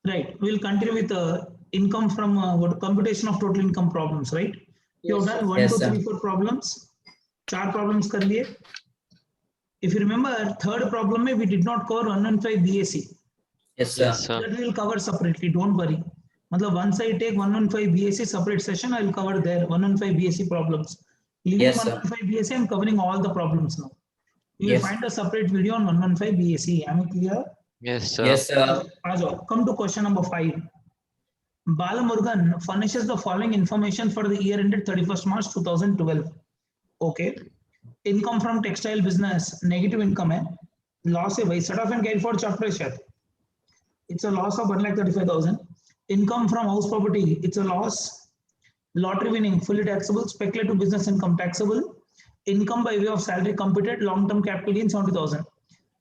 Right. We'll continue with income from what computation of total income problems, right? You have done 1, Yes, 2, sir. 3, 4 problems. 4 problems कर लिए. If you remember, third problem में we did not cover 115 BAC. Yes, sir. Yes, sir. That we will cover separately. Don't worry. मतलब once I take 115 BAC separate session, I will cover there 115 BAC problems. Leaving Yes, sir. 115 BAC, I am covering all the problems now. You will Yes. find a separate video on 115 BAC. Am I clear? Yes, sir. Yes, sir. Come to question number 5. Balamurugan furnishes the following information for the year ended 31st March 2012. Okay. Income from textile business, negative income है. Loss है भाई. Set off and carry forward chapter है शायद. It's a loss of 1,35,000. Income from house property, it's a loss. Lottery winning, fully taxable. Speculative business income, taxable. Income by way of salary computed. Long-term capital gain, 70,000.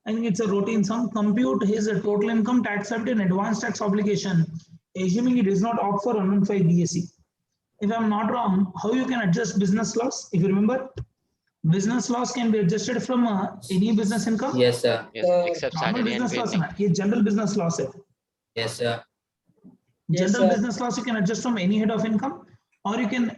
I think it's a routine sum. Compute his total income, tax liability, and advance tax obligation, assuming he does not opt for 115 BAC. If I'm not wrong, how you can adjust business loss? If you remember, business loss can be adjusted from any business income. Yes, sir. Yes, except Normal salary and business loss payment. है ना, ये general business loss है. Yes, sir. General business loss you can adjust from any head of income, or you can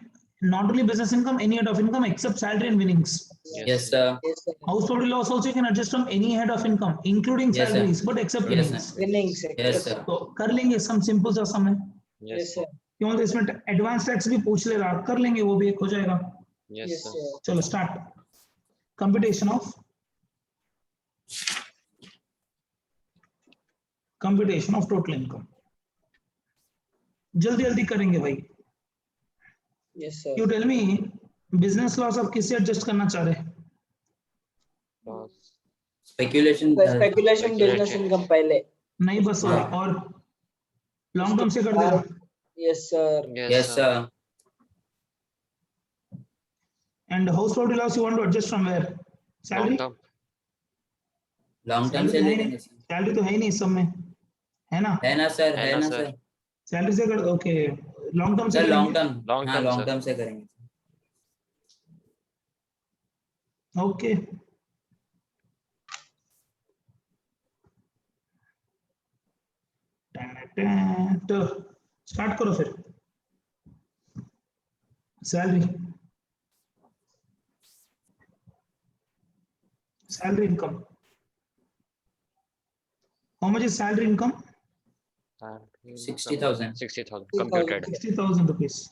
not only business income, any head of income except salary and winnings. Yes, sir. House property loss also you can adjust from any head of income, including Yes, sir. salaries, but except Yes, winnings. sir. Winnings. Yes, sir. तो कर लेंगे some simple सा sum है. Yes, sir. क्यों तो इसमें advance tax भी पूछ ले रहा, कर लेंगे वो भी एक हो जाएगा. Yes, sir. चलो start. Computation of total income. जल्दी जल्दी करेंगे भाई. Yes, sir. You tell me business loss आप किससे adjust करना चाह रहे हैं? Loss. Speculation. Speculation business income पहले. नहीं बस और लॉन्ग टर्म से कर देना. Yes, sir. Yes, sir. And house property loss you want to adjust from where? Salary. Long term. Long term से ले लेंगे sir. सैलरी तो है ही नहीं इस सब में, है ना? है ना सर, है है ना ना सर. सर. सैलरी से कर. ओके, लॉन्ग टर्म से सर लॉन्ग करेंगे. टर्म. Long हाँ, term, लॉन्ग sir. टर्म से करेंगे. ओके. तो स्टार्ट करो फिर. Salary income. How much is salary income? 60,000. 60,000 computed. 60,000 rupees.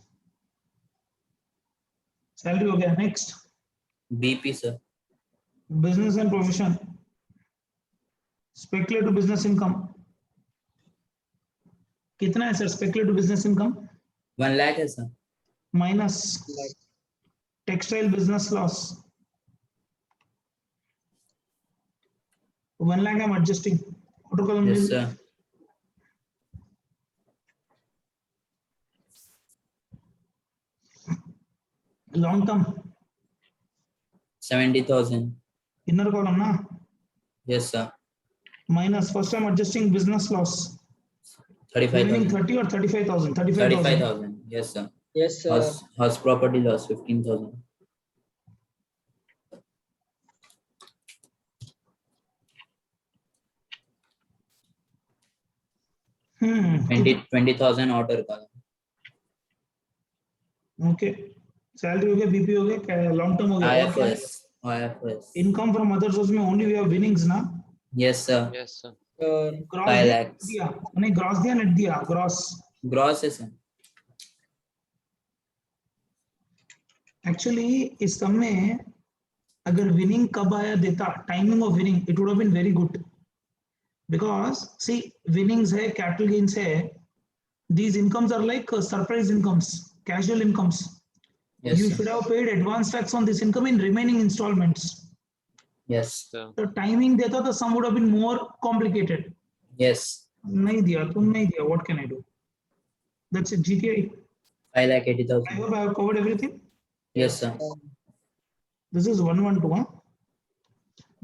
Salary हो गया. Next, BP sir. business and profession. Speculative business income. कितना है sir speculative business income? 1 lakh है sir. Minus textile business loss. 1 lakh I'm adjusting. Auto column Yes will- sir. long term 70,000. inner column na. Yes sir. Minus first I'm adjusting business loss. Remaining 35,000. 30 or 35,000. 35,000. 35,000. Yes sir. Yes, sir. House property loss 15,000. Hmm. 20,000 order का. Okay. Salary हो गया, BP हो गया, long term हो गया. और क्या है? IFRS. Income from other sources में only we have winnings ना. Yes sir. Yes, sir. Gross 5 दिया, lakhs. दिया. नहीं gross दिया, net दिया. Gross. Gross है sir. Actually इस सब में अगर winning कब आया देता, timing of winning, it would have been very good. Because see, winnings है, capital gains है. These incomes are like surprise incomes, casual incomes. Yes You sir. should have paid advance tax on this income in remaining installments. Yes. Sir. तो timing देता तो some would have been more complicated. Yes. नहीं दिया, तुम नहीं दिया. What can I do? That's it. GTI. 5,80,000. I hope I have covered everything. Yes sir. This is 112 हां,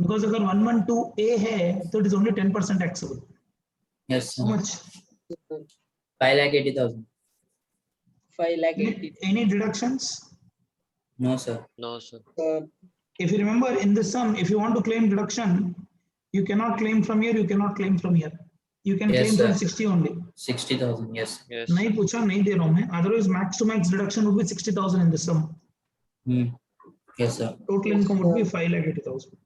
because अगर 112 ए है तो it is only 10% taxable. Yes how sir. मच? 5,80,000. 5 lakh 80. Any deductions? No sir. No, sir. If you remember in this sum, if you want to claim deduction, You cannot claim from here. You cannot claim from here. You can Yes, claim from sir. 60 only. 60,000. Yes. Yes. नहीं पूछा, नहीं दे रहा हूँ मैं. Otherwise, max to max deduction would be 60,000 in the sum. Yes, sir. Total Yes, income would be sir. 5,80,000.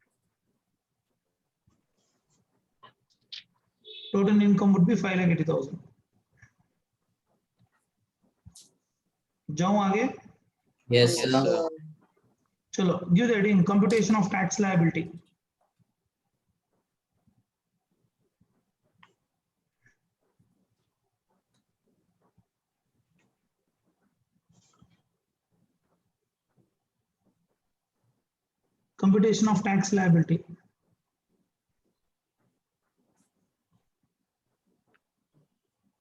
Total income would be 5,80,000. जाऊँ आगे? Yes, Yes, sir. sir. चलो, give the heading computation of tax liability. Computation of tax liability.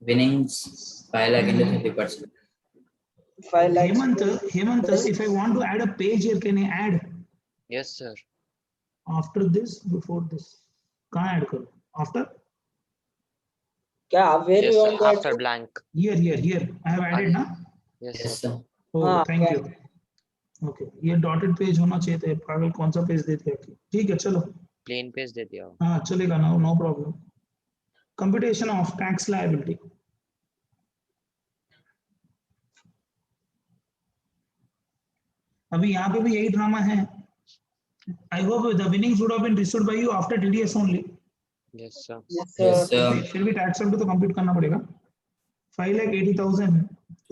Winnings 5 lakh into 30%. 5 lakhs. Hemant, if I want to add a page here, can I add Yes, sir. after this, before this? कहाँ add करूँ? After? क्या where Yes, you sir. want to add? After blank. Here. I have added ना? Yes, Yes, sir. sir. Oh, हाँ, thank yeah. you. Okay, ये dotted page होना चाहिए था. पागल कौन सा पेज देते हैं? ठीक है, चलो. Plain page दे दिया. हाँ, चलेगा ना, no problem. Computation of tax liability. अभी यहाँ पे भी यही ड्रामा है. I hope the winnings would have been received by you after TDS only. Yes, sir. Yes, Yes, sir. sir. फिर भी टैक्स भी तो कंप्यूट करना पड़ेगा. 5,80,000.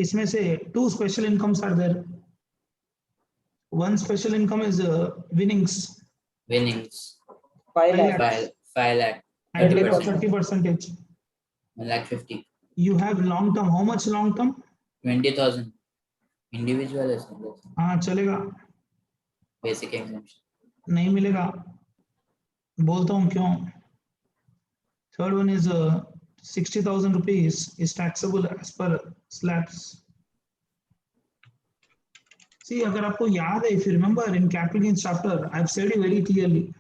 इसमें से 2 special incomes are there. One special income is winnings Winnings 5 5 lakhs. 5 lakh. at rate of 30%. 30%. 1,50,000. You have long term. How much long term? 20,000. Individual is हाँ चलेगा. basic exemption. नहीं मिलेगा. बोलता हूँ क्यों. Third one is 60,000 rupees is taxable as per slabs. See, अगर आपको याद है, if you remember in capital gains chapter, I've said it very clearly.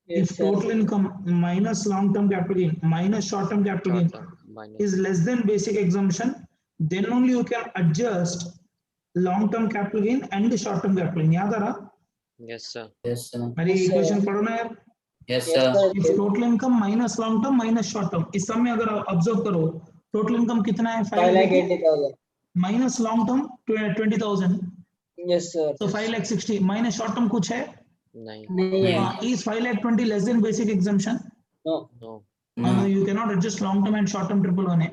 Yes, If sir. total income minus long-term capital gain minus short-term capital gain Short term. Minus. is less than basic exemption, then only you can adjust long-term capital gain and the short-term capital gain. याद आ रहा? Yes, sir. Yes, sir. मेरी Yes, sir. equation पढ़ो ना यार. Yes, Yes, sir. sir. If total income minus long-term minus short-term, इस सब में अगर observe करो, total income कितना है? 5,80,000. minus long-term 20,000. Yes, sir. So 5,60,000 minus short-term कुछ है? नहीं. नहीं है. Is 5,20,000 less than basic exemption? No. No. No. You cannot adjust long-term and short-term triple one.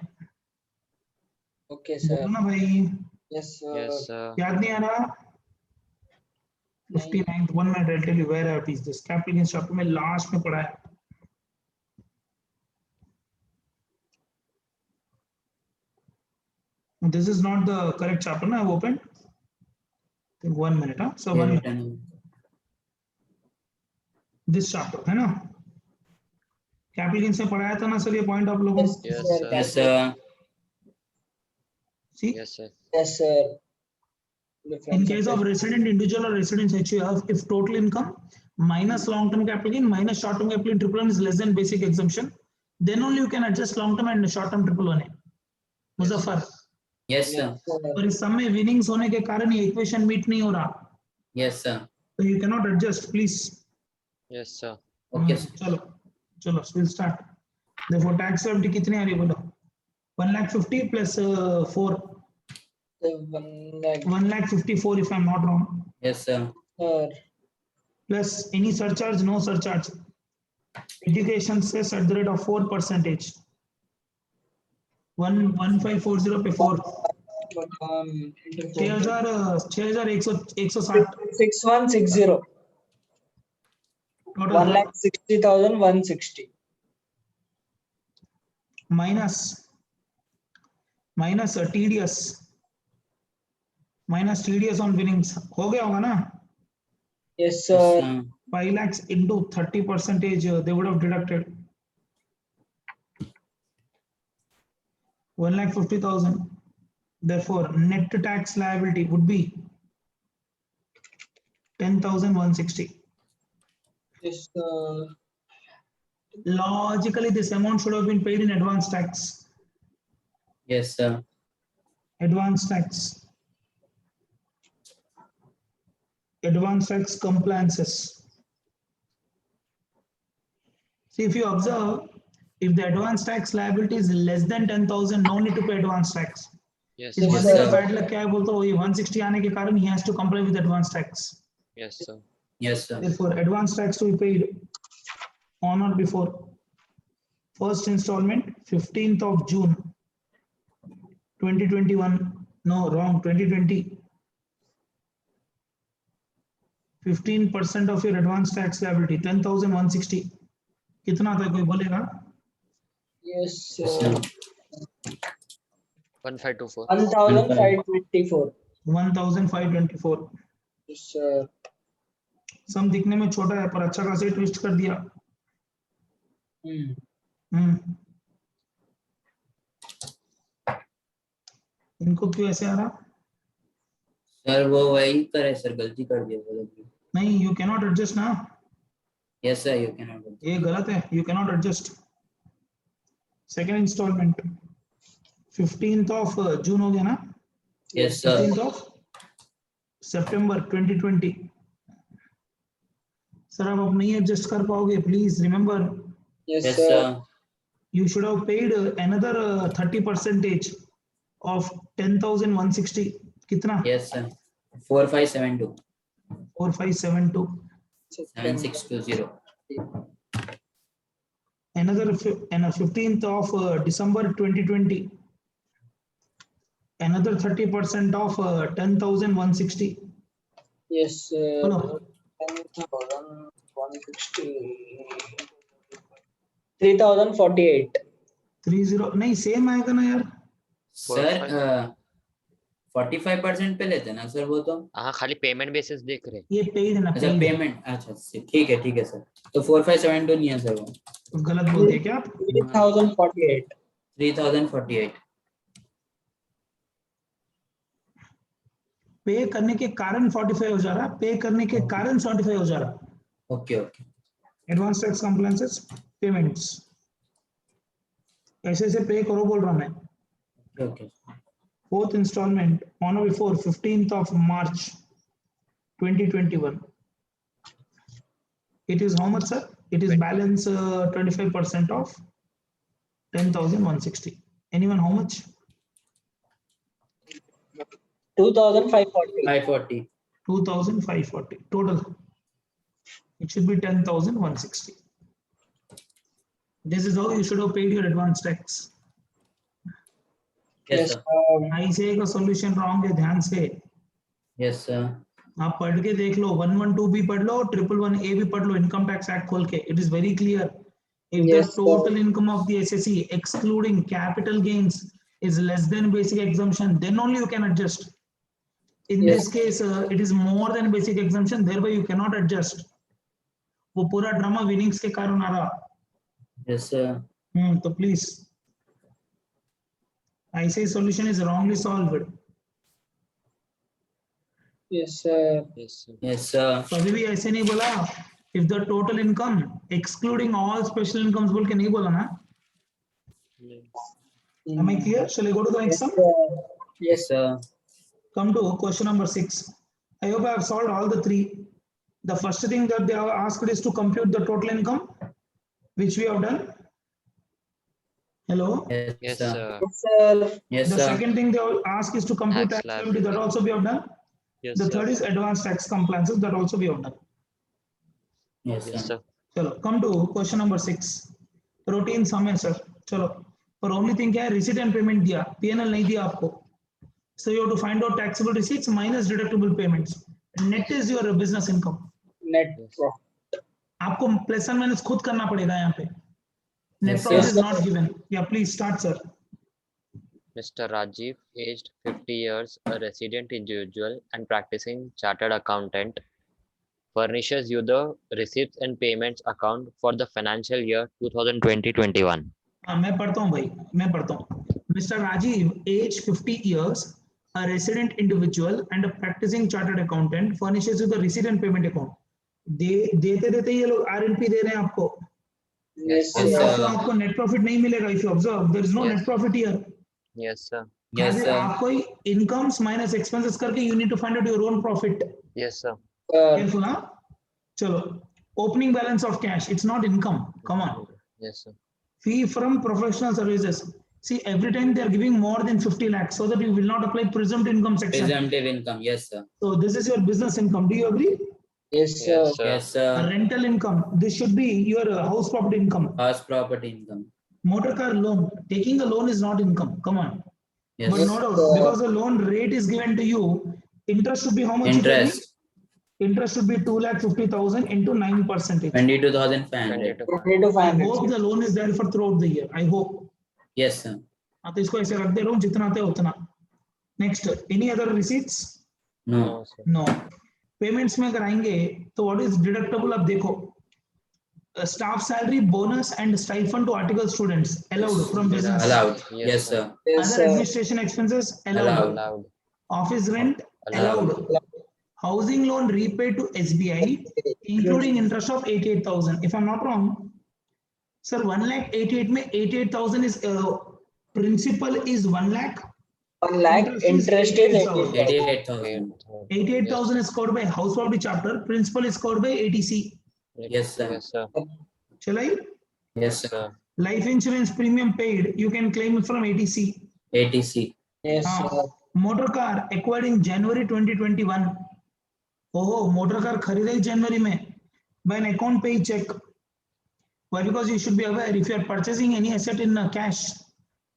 Okay, sir. बोलो ना भाई. Yes, sir. Yes, sir. याद नहीं आ रहा? 59th 1 minute I'll tell you where I have teach this. Capital gains chapter में last में पढ़ा है. This is not the correct chapter ना, I've opened. 1 minute, huh? So 1 minute. This chapter है ना? Capital gains में पढ़ाया था ना सर ये point आप लोगों Yes, को? Yes, sir. sir. Yes, sir. See, Yes, sir. Yes, sir. in Difference case of resident individual or residence HUF, if total income minus long-term capital gain minus short-term capital gain triple one is less than basic exemption, then only you can adjust long-term and short-term triple one. Muzaffar. Yes, sir. Yes, sir. और इस सब में winnings होने के कारण ये equation meet नहीं हो रहा. Yes, sir. So you cannot adjust, please. Yes, sir. Okay, sir. चलो, we'll start. Therefore, tax liability कितनी आ रही है बोलो? 1,50,000 plus 4. 1 lakh. 1,54,000 if I'm not wrong. Yes, sir. Sir. Plus any surcharge, no surcharge. Education says at the rate of 4%. 1,1540 पे 4. 6,160 6160. total 1,60,160. minus TDS on winnings हो गया होगा ना? Yes, Yes, sir. sir. 5 lakhs into 30% they would have deducted 1,50,000. Therefore, net tax liability would be 10,160. Yes, sir. Logically, this amount should have been paid in advance tax. Yes, sir. Advance tax compliances. See, if you observe, if the advance tax liability is less than 10,000, no need to pay advance tax. Yes, इस Yes, बंदे का sir. Bad luck क्या है बोलते हो, ये 160 आने के कारण he has to comply with advance tax. yes, sir. Yes, sir. Therefore, advance tax to be paid on or before first installment 15th of June 2021. No, wrong, 2020. 15% of your advance tax liability 10,160. कितना था कोई बोलेगा? Yes, Yes, sir. 1524. 1524. 1,524. Yes, sir. सम दिखने में छोटा है पर अच्छा खासा ट्विस्ट कर दिया. इनको क्यों ऐसे आ रहा? सर वो वही करे सर, गलती कर दिया वो लोग. नहीं, you cannot adjust ना. Yes, sir. You cannot do. ये गलत है, you cannot adjust. Second installment 15th of June हो गया ना? Yes, sir. 15th of September 2020. Sir आप अब नहीं एडजस्ट कर पाओगे, please remember Yes, Yes, sir. sir. you should have paid another 30% of 10,160. कितना? Yes, sir. 4572 4572. 7620. Another 15th of December 2020. Another 30% of 10,160. Yes, sir. बोलो. 10,160. 3,048. 30 नहीं सेम आएगा ना यार. सर 45% पे लेते ना सर वो तो. हाँ, खाली पेमेंट बेसिस देख रहे. ये पेड है ना, अच्छा पेड. पेमेंट. अच्छा ठीक है सर. तो 4572 नहीं है सर वो. गलत बोल दिए क्या आप? 3,048. 3048. पे करने के कारण 45 हो जा रहा, पे करने के कारण 75 हो जा रहा. Okay. Advance tax compliances payments ऐसे ऐसे पे करो बोल रहा मैं. Okay. Fourth installment on or before 15th of March 2021. It is how much, sir? It is 20. balance 25% of 10,160. Anyone how much? 2,540. 540. 2,540 total. It should be 10,160. This is how you should have paid your advance tax. Yes, sir. ICAI का solution wrong है, ध्यान से. Yes, sir. आप पढ़ के देख लो, 112 भी पढ़ लो, 111A भी पढ़ लो, इनकम टैक्स एक्ट खोल के. It is very clear. If Yes, the total income of the SSE excluding capital gains is less than basic exemption, then only you can adjust. In Yes. this case, it is more than basic exemption, thereby you cannot adjust. वो पूरा drama winnings के कारण आ रहा. Yes, sir. तो please ICAI solution is wrongly solved. Yes, sir. Yes, sir. Yes, sir. कभी भी ऐसे नहीं बोला. If the total income excluding all special incomes बोल के नहीं बोला ना. Am I clear? Shall I go to the next Yes, one? sir. Yes, sir. Come to question number 6. I hope I have solved all the three. The first thing that they have asked is to compute the total income, which we have done. Hello. Yes, Yes, sir. sir. Yes, sir. Yes, The sir. second thing they will ask is to compute Tax tax liability. That also we have done. Yes, The sir. third is advanced tax compliances. That also we have done. Yes, Yes, sir. sir. चलो come to question number 6. Routine sum है sir. चलो पर only thing क्या है, receipt and payment दिया, P&L नहीं दिया आपको. So you have to find out taxable receipts minus deductible payments. Net is your business income. Net profit. आपको प्लस एंड माइनस खुद करना पड़ेगा यहाँ पे. Net Yes, profit sir. is not given. Yeah, please start, sir. Mr. Rajiv, aged 50 years, a resident individual and practicing chartered accountant, furnishes you the receipts and payments account for the financial year 2020-21. हाँ मैं पढ़ता हूँ भाई, मैं पढ़ता हूँ. Mr. Rajiv, age 50 years, a resident individual and a practicing chartered accountant furnishes you the receipt and payment account. देते ये लोग RNP दे रहे हैं आपको. Yes, Yes, sir. sir. आपको net profit नहीं मिलेगा. If you observe, there is no Yes. net profit here. Yes, sir. Yes, sir. आपको incomes minus expenses करके you need to find out your own profit. Yes, sir. Sir. Careful, हाँ. चलो Opening balance of cash, it's not income. Come on. Yes, sir. Fee from professional services. See, every time they are giving more than 50 lakhs so that you will not apply presumptive income section. Presumptive income. Yes, sir. So this is your business income. Do you agree? Yes, sir. Yes, sir. Yes, sir. Rental income. This should be your house property income. House property income. Motor car loan. Taking a loan is not income. Come on. Yes. But no doubt, because the loan rate is given to you, interest should be how much? Interest. Interest should be 2,50,000 into 9%. 22,500. 22 I 500. hope the loan is there for throughout the year. I hope. Yes, sir. हाँ तो इसको ऐसे रख दे रहा हूँ जितना आता है उतना. Next, any other receipts? No. No, sir. No. Payments में अगर आएंगे तो what is deductible अब देखो. Staff salary, bonus and stipend to article students allowed from business. Allowed. Yes, Yes, sir. sir. Yes, Other sir. administration expenses allowed. Allowed. Office rent Allowed. allowed. Housing loan repaid to SBI, including interest of 88,000. If I'm not wrong, sir, 1,88,000 में 88,000 is principal is 1 lakh. 1 lakh, interest is 88,000. 88,000. 88,000 is covered by house property chapter. Principal is covered by ATC. Yes, sir. Yes, sir. Shall I? Yes, sir. Sir. Life insurance premium paid, you can claim it from ATC. ATC. Yes, sir. Motor car acquired in January 2021. Oh, motor car खरीदा ही January में by an account pay check. Why? Because you should be aware if you are purchasing any asset in cash,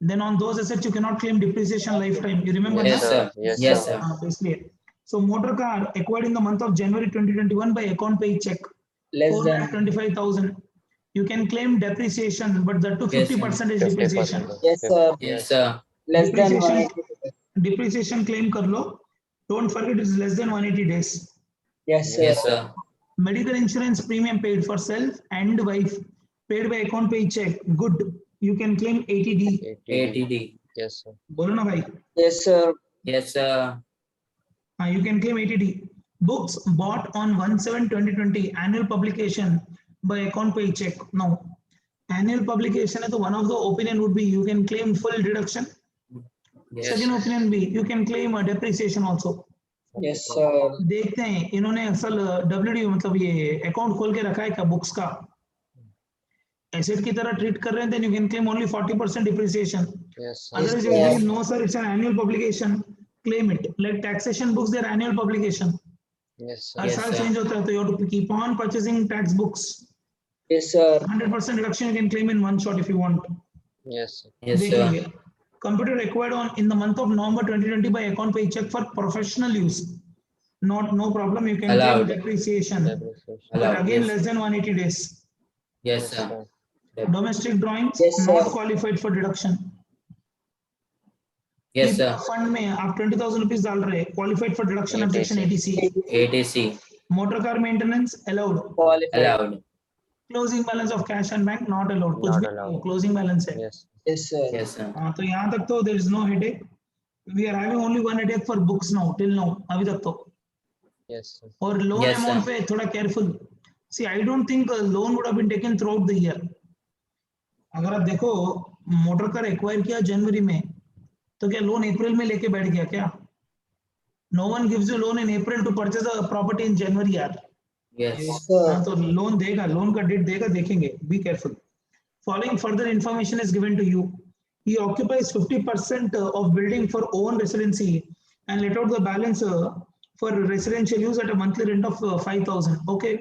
then on those assets you cannot claim depreciation lifetime. You remember Yes, that? sir. Yes, Yes, sir. sir. Basically. So motor car acquired in the month of January 2021 by account pay check. Less than 4,25,000. You can claim depreciation, but that to Yes, 50% is 50%. depreciation. Yes, sir. Yes, sir. Less than Depreciation. 180. Depreciation claim कर लो. Don't forget it is less than 180 days. Yes, sir. Yes, sir. Medical insurance premium paid for self and wife paid by account pay check. Good. You can claim 80D. ATD. Yes, sir. बोलो ना भाई. Yes, sir. Yes, sir. You can claim 80D. Books bought on 1/7/2020 annual publication by account pay check. Now, annual publication है तो one of the opinion would be you can claim full deduction. Yes. Second opinion be you can claim a depreciation also. Yes, sir. देखते हैं इन्होंने असल WD मतलब ये account खोल के रखा है क्या बुक्स का एसेट की तरह ट्रीट कर रहे हैं then you can claim only 40% depreciation. Yes, sir. Otherwise, Yes, you say, no, sir, it's an annual publication. Claim it. Like taxation books, they're annual publication. Yes, sir. Her Yes, साल sir. change होता है, तो you have to keep on purchasing tax books. Yes, sir. 100% reduction you can claim in one shot if you want. Yes, sir. Yes, sir. देखेंगे. Computer acquired on in the month of November 2020 by account pay check for professional use. No problem. You can Allowed. claim depreciation. Depreciation. But Allowed. again, Yes. less than 180 days. Yes, sir. Domestic drawings Yes, sir. not qualified for deduction. Yes, sir. Fund में आप 20,000 rupees डाल रहे qualified for deduction of section 80C. ATC. Motor car maintenance allowed. Qualified. Allowed. Closing balance of cash and bank not allowed. कुछ Not भी allowed. Closing balance है. Yes. Yes, sir. Yes, sir. हाँ तो यहाँ तक तो there is no headache. We are having only one headache for books now till now अभी तक तो. Yes, sir. और लोन Yes, अमाउंट sir. पे थोड़ा careful. See I don't think loan would have been taken throughout the year. अगर आप देखो motor car acquire किया जनवरी में तो क्या लोन अप्रैल में लेके बैठ गया क्या? No one gives you loan in April to purchase a property in January यार. Yes. Yes, sir. हाँ तो लोन देगा, लोन का डेट देगा, देखेंगे. Be careful. Following further information is given to you. He occupies 50% of building for own residency and let out the balance for residential use at a monthly rent of 5,000. Okay.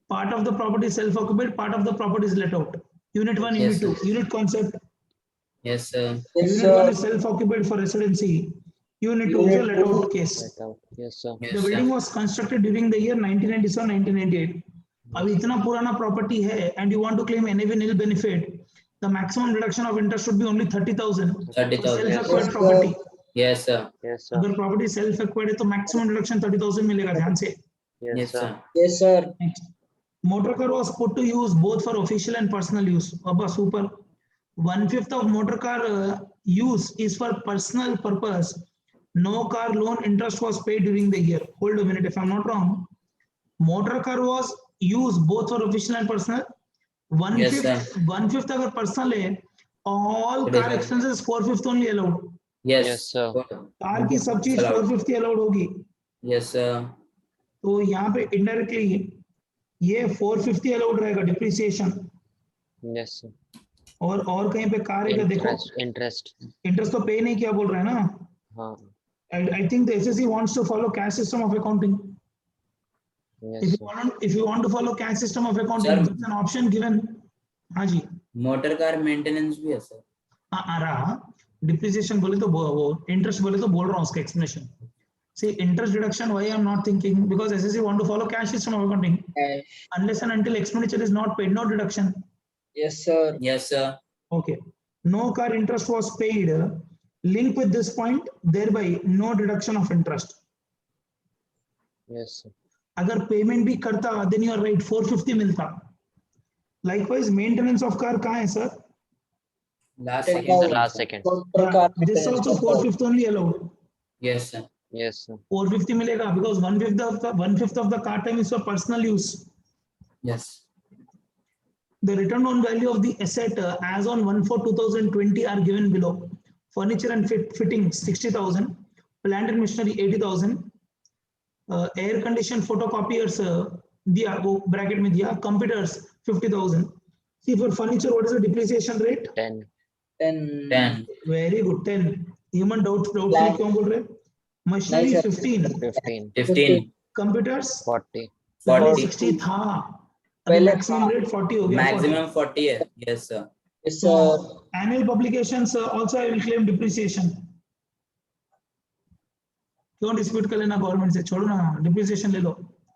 Part of the property is self-occupied, part of the property is let out. Unit 1, Yes, Unit 2. Unit concept. Yes, sir. Yes, Unit 1 sir. is self-occupied for residency. Unit 2 is a Unit let out 2. case. Let out. Yes, sir. Yes, The sir. building was constructed during the year 1997-1998. अभी इतना पुराना property है and you want to claim NAV nil benefit, the maximum reduction of interest should be only 30,000. 30,000. Self-acquired Yes, property. Yes, sir. Yes, sir. अगर property self acquired है तो maximum reduction 30,000 मिलेगा. ध्यान से. Yes, Yes, sir. sir. Yes, sir. Next. Motor car was put to use both for official and personal use. Abba super. 1/5 of motor car use is for personal purpose. No car loan interest was paid during the year. Hold a minute, if I'm not wrong. Motor car was used both for official and personal. Yes, sir. 1/5 अगर personal है, all It is car right. expenses 4/5 only allowed. Yes. Yes, sir. Car की सब चीज Allowed. 450 allowed होगी. Yes, sir. तो यहाँ पे indirectly ये 450 अलाउड रहेगा डिप्रिसिएशन, Yes, sir. और कहीं पे कार है क्या देखो, Interest. इंटरेस्ट तो पे नहीं किया बोल रहे हैं ना. हाँ. I think the SSC wants to follow cash system of accounting. Yes, If sir. you want to follow cash system of accounting, Sir. it's an option given. हाँ जी. मोटर कार मेंटेनेंस भी है सर. हाँ आ रहा. Depreciation बोले तो वो interest बोले तो बोल रहा हूँ उसका explanation. See, interest deduction, why I'm not thinking, because SSC want to follow cash system of accounting. Cash. Unless and until expenditure is not paid, no deduction. Yes, sir. Yes sir. Okay. No car interest was paid. Link with this point, thereby no deduction of interest. Yes, sir. अगर payment भी करता, then you are right, 450 मिलता. Likewise, maintenance of car कहाँ है sir? Last 10,000. second. Last second. Motor car This maintenance, also 450 only allowed. Yes sir. Yes, sir. 450 मिलेगा because 1/5 of the car time is for personal use. Yes. The return on value of the asset as on 1/4/2020 are given below. Furniture and fitting 60,000, plant and machinery 80,000, air conditioned photocopiers दिया वो bracket में दिया, computers 50,000. See for furniture what is the depreciation rate? 10. 10. Very good 10. Human doubt Plant. क्यों बोल रहे? Machinery Nice. 15. 15. 15. Computers 40. पहले 40. 60 था, अभी पहले maximum rate 40 हो गया. 40. Maximum 40 है. Yes sir. Yes, So sir. annual publications also I will claim depreciation. क्यों dispute कर लेना गवर्नमेंट से, छोड़ो ना, depreciation ले लो.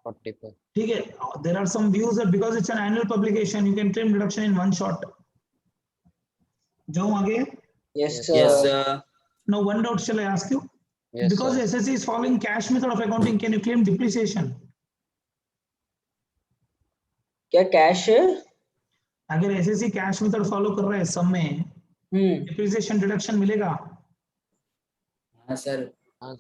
40 per. ठीक है. There are some views that because it's an annual publication, you can claim deduction in one shot. जाऊँ आगे. Yes, sir. Yes sir. Now one doubt shall I ask you? Yes, Because sir. SSC is following cash method of accounting, can you claim depreciation? क्या cash है? अगर SSC cash method follow कर रहा है सब में, depreciation deduction मिलेगा? हाँ sir. हाँ.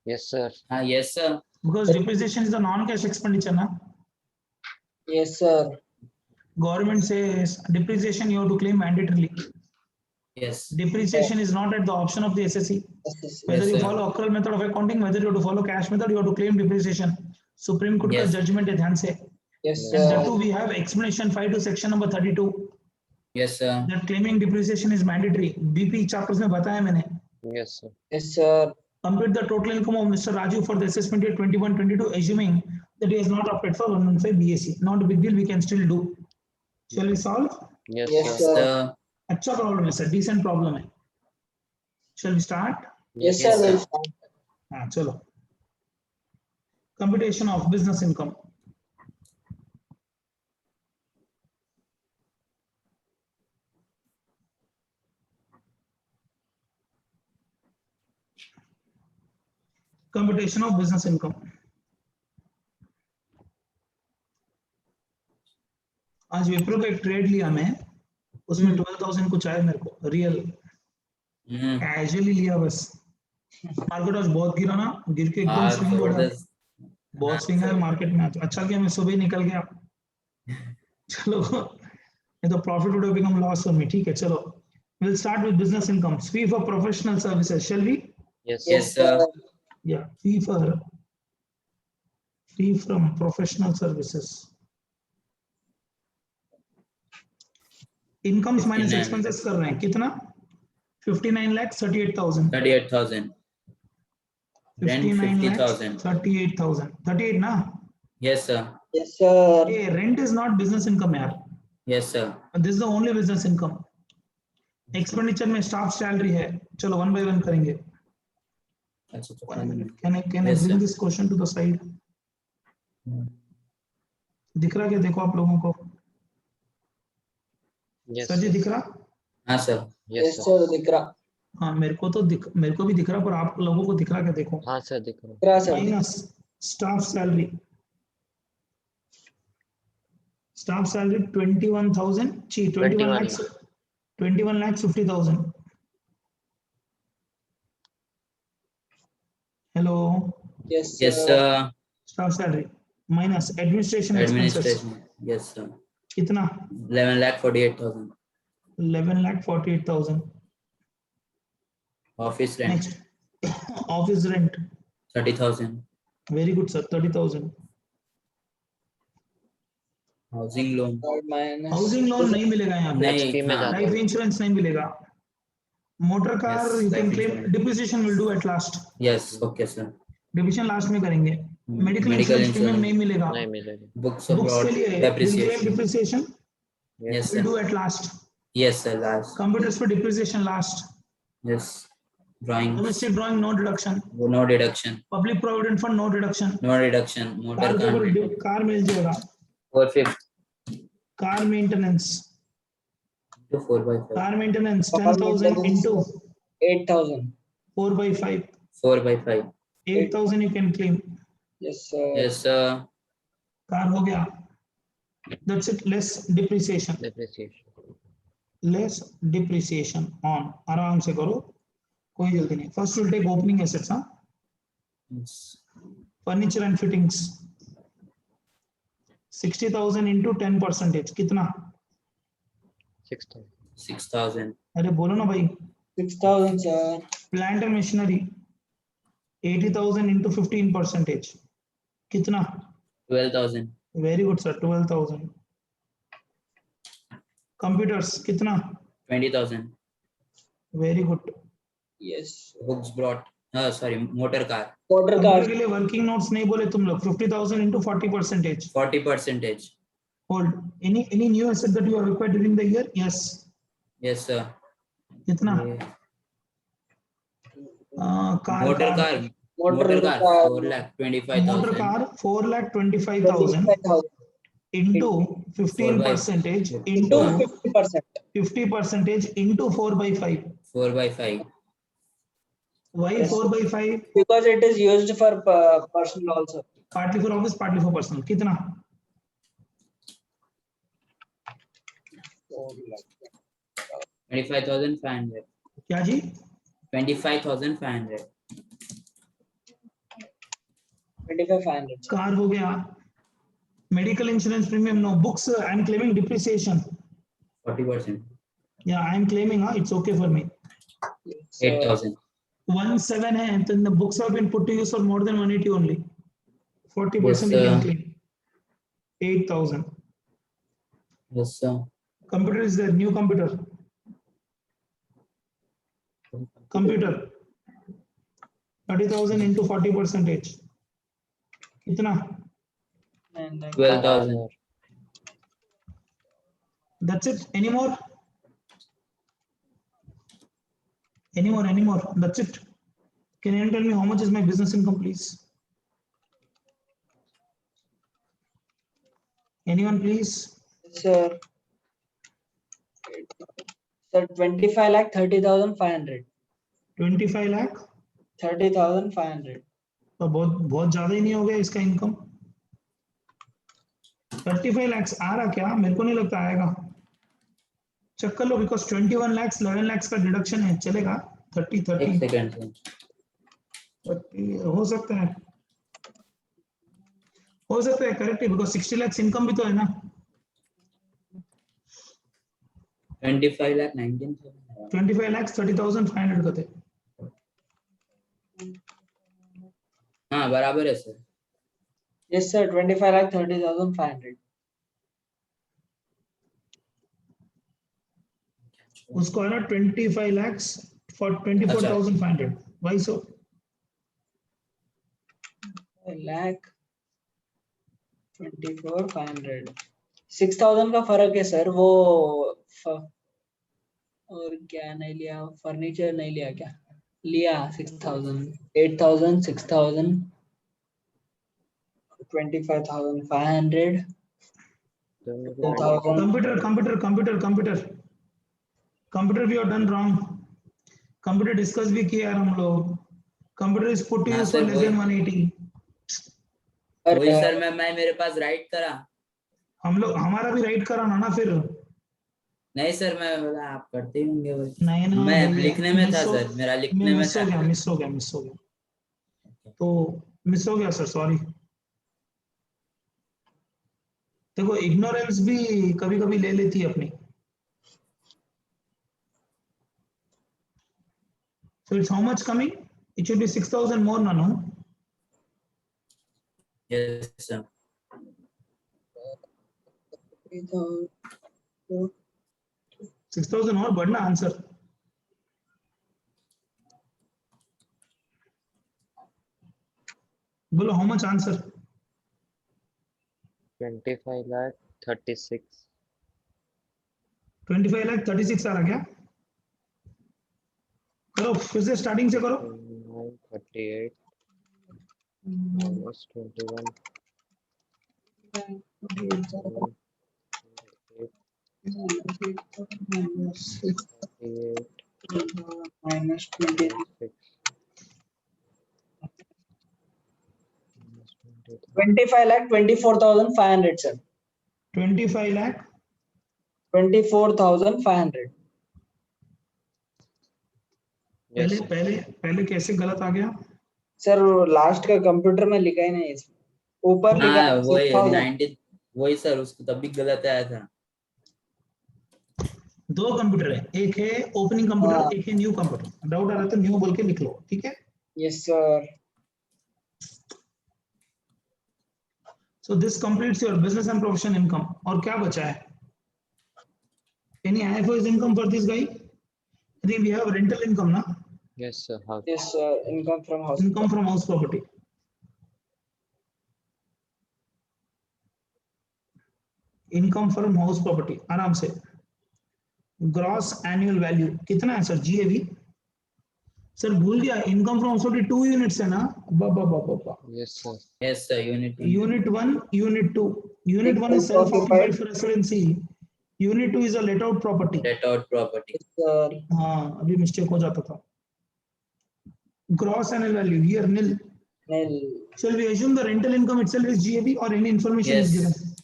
Yes, sir. हाँ yes sir. Because depreciation is a non-cash expenditure, na? Yes, sir. Government says depreciation you have to claim mandatorily. Yes. Depreciation is not at the option of the SSC. Yes, Whether Yes, you sir. follow accrual method of accounting, whether you have to follow cash method, you have to claim depreciation. Supreme Court का Yes. judgment है, ध्यान से. yes, And that sir. too we have explanation 5 to section number 32 Yes sir. that claiming depreciation is mandatory. BP chapters में बताया मैंने. Yes, sir. Yes, sir. Compute the total income of Mr. Raju for the assessment year 21-22, assuming that he has not opted for 115 BSc. Not a big deal, we can still do. Shall we solve? Yes, Yes, sir. sir. Sir. अच्छा problem है sir, decent problem है. Shall we start? Yes, Yes, sir. sir. We'll start. हाँ चलो. Computation of business income. Computation of business income. आज विप्रो का एक trade लिया मैं, उसमें 12,000 कुछ आया मेरे को रियल, कैजुअली लिया बस. मार्केट आज बहुत गिरा ना, गिर के एकदम हाँ स्विंग बढ़ा, जबरदस्त. बहुत स्विंग है मार्केट में. अच्छा किया मैं सुबह निकल गया. चलो, ये तो profit would have become loss for me. ठीक है चलो. We'll start with business income. Fee for professional services. Shall we? Yes, sir. Yes sir. Yeah, fee from professional services. Incomes minus 59. expenses कर रहे हैं कितना? 59,38,000. 38,000. Rent 50,000. 38,000. 38 ना? Yes sir. Yes, sir. ये rent is not business income यार. Yes sir. This is the only business income. Expenditure में staff salary है. चलो one by one करेंगे. अच्छा तो One minute. Can I Yes, bring sir. this question to the side? दिख रहा क्या देखो आप लोगों को? Yes, सर जी sir. दिख रहा? हाँ sir. Yes, Yes, sir. sir. दिख रहा. हाँ मेरे को भी दिख रहा, पर आप लोगों को दिख रहा क्या देखो? हाँ sir, दिख रहा है. दिख रहा sir. Minus staff salary. Staff salary 21,000. 21 lakhs. 21 lakhs 50,000. Hello. Yes, sir. Yes sir. Staff salary minus administration expenses. Administration. Yes sir. कितना? 11,48,000. 11,48,000. Office rent. Next, office rent 30,000. Very good, sir. 30,000. Housing loan. minus housing loan नहीं मिलेगा यहाँ पे. नहीं, HP में हाँ. जाता life insurance नहीं मिलेगा. Motor car Yes, you life can claim. insurance. Depreciation will do at last. Yes, okay, sir. Depreciation last में करेंगे. Medical Medical insurance premium insurance. नहीं मिलेगा. नहीं मिलेगा. Books बुक्स के abroad. लिए will claim Depreciation. Depreciation Yes, will sir. Do at last. Yes, sir. Last. Computers पे depreciation last. Yes. Drawings. Domestic drawing no deduction. No deduction. Public provident fund no deduction. No deduction. Motor car के car. ऊपर car मिल जाएगा. 4/5 car maintenance. to 4/5. Car maintenance Car 10,000 maintenance. into 8,000. 4/5. 4/5. 8,000 you can claim. Yes, sir. Yes, sir. Car हो गया. That's it. Less depreciation. Depreciation. Less depreciation on. आराम से करो. कोई जल्दी नहीं. First we'll take opening assets. हाँ. Yes. Furniture and fittings. 60,000 into 10%. कितना? 6,000. 6,000. अरे बोलो ना भाई. 6,000, sir. Plant and machinery. 80,000 into 15%. कितना? 12,000. Very good, sir. 12,000. Computers कितना? 20,000. Very good. Yes. Books brought. Sorry, motor car. Motor computer car. के लिए वर्किंग नोट्स नहीं बोले तुम लोग. 50,000 into 40%. 40%. Hold. Any new asset that you have acquired during the year? Yes. Yes, sir. कितना? Yeah. Car Motor car. Motor car. 4,25,000. Motor car 4,25,000 25,000. into 15% Into into 50%. 50% into 4/5. 4/5. Why Yes. 4/5? Because it is used for personal also. Partly for office, partly for personal. कितना? 25,500. क्या जी? 25,500. 25,500. Car हो गया. Medical insurance premium no. Books I am claiming depreciation. 40%. या I am claiming. It's okay for me. Yes, sir. 8,000. 17 है तो the books have been put to use for more than 180 only. 40% Yes, you can sir. claim. 8,000. Yes, sir. Computer is there. New computer. Computer. 30,000 into 40%. कितना? And then 12,000. That's it. Any more? Any more? That's it. Can you tell me how much is my business income, please? Anyone, please? sir. Sir, 25 lakh 30,500. 25 lakh. 30,500. तो बहुत ज्यादा ही नहीं हो गया इसका income. 35 lakhs आ रहा क्या? मेरे को नहीं लगता आएगा. चेक कर लो बिकॉज 21 lakhs 11 lakhs का डिडक्शन है. चलेगा? 30 एक सेकंड से. 30 हो सकता है. करेक्ट है बिकॉज 60 lakhs इनकम भी तो है ना. 25 lakh 19,000. 25 lakhs 30,500 का थे. हाँ बराबर है सर. Yes, sir. 25 lakh 30,500. उसको है ना 25 lakhs for 24,500. Why so? A lakh 24,500. 6,000 का फर्क है सर. वो और क्या नहीं लिया? फर्नीचर नहीं लिया क्या? लिया 6,000, 8,000, 6,000, 25,500, 2,000. Computer we have done wrong. Computer discuss भी किया हम लोग. कंप्यूटर इज पुट टू हाँ use sir, for less than 180. वही सर मैं मेरे पास राइट करा. हम लोग हमारा भी राइट कराना ना फिर. नहीं सर मैं बोला आप करते ही होंगे वही. नहीं ना मैं भैया, लिखने में था मिस हो- सर. मेरा लिखने में मिस था. हो गया. तो मिस हो गया सर. सॉरी. देखो इग्नोरेंस भी कभी कभी ले लेती है अपनी. So it's how much coming? It should be 6,000 more, no? Yes, sir. 6,000 और बढ़ना आंसर। बोलो हाउ मच आंसर? 25,36,000। 25,36,000 आ रहा क्या? करो फिर से स्टार्टिंग से करो। 38 minus 21 minus 20. 25,24,500, sir. 25 lakh 24,500. Yes, पहले कैसे गलत आ गया? सर लास्ट का कंप्यूटर में लिखा ही नहीं इसमें, ऊपर लिखा हाँ है वही 6,000. 90 वही सर, उसको तब भी गलत आया था। दो कंप्यूटर है, एक है ओपनिंग हाँ. कंप्यूटर, एक है न्यू कंप्यूटर। डाउट आ रहा है तो न्यू बोल के लिख लो, ठीक है? Yes, sir. So this completes your business and profession income. और क्या बचा है? Any IFRS income for this guy? I think we have rental income, na? yes, sir. How? Yes, sir. Income from house. Income from house property. Income from house property. आराम से. Gross annual value कितना है sir? GAV? Sir भूल गया, income from house property 2 units है ना? बाबा Yes, sir. Yes sir, unit Unit 1, Unit 2. Unit 1 is self-occupied for residency. Unit 2 is a let out property. let out property. Yes, sir. हाँ अभी mistake हो जाता था. Gross annual value here nil. Nil. Shall we assume the rental income itself is GAV or any information is given? Yes,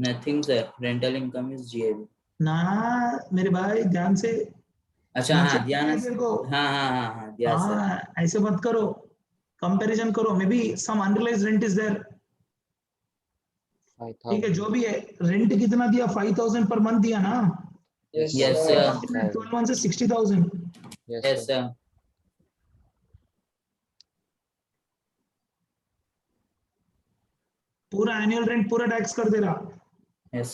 nothing sir, rental income is GAV. ना मेरे भाई ध्यान से. अच्छा हाँ ध्यान नीचे से, देखो. हाँ ध्यान सर। हाँ ऐसे मत करो, कंपैरिजन करो. Maybe some unrealised rent is there. ठीक है 5,000. जो भी है, रेंट कितना दिया? 5,000 पर मंथ दिया ना? Yes, Yes, sir. sir. 12 months से 60,000. Yes, Yes sir. sir. पूरा एनुअल रेंट पूरा टैक्स कर दे रहा. Yes.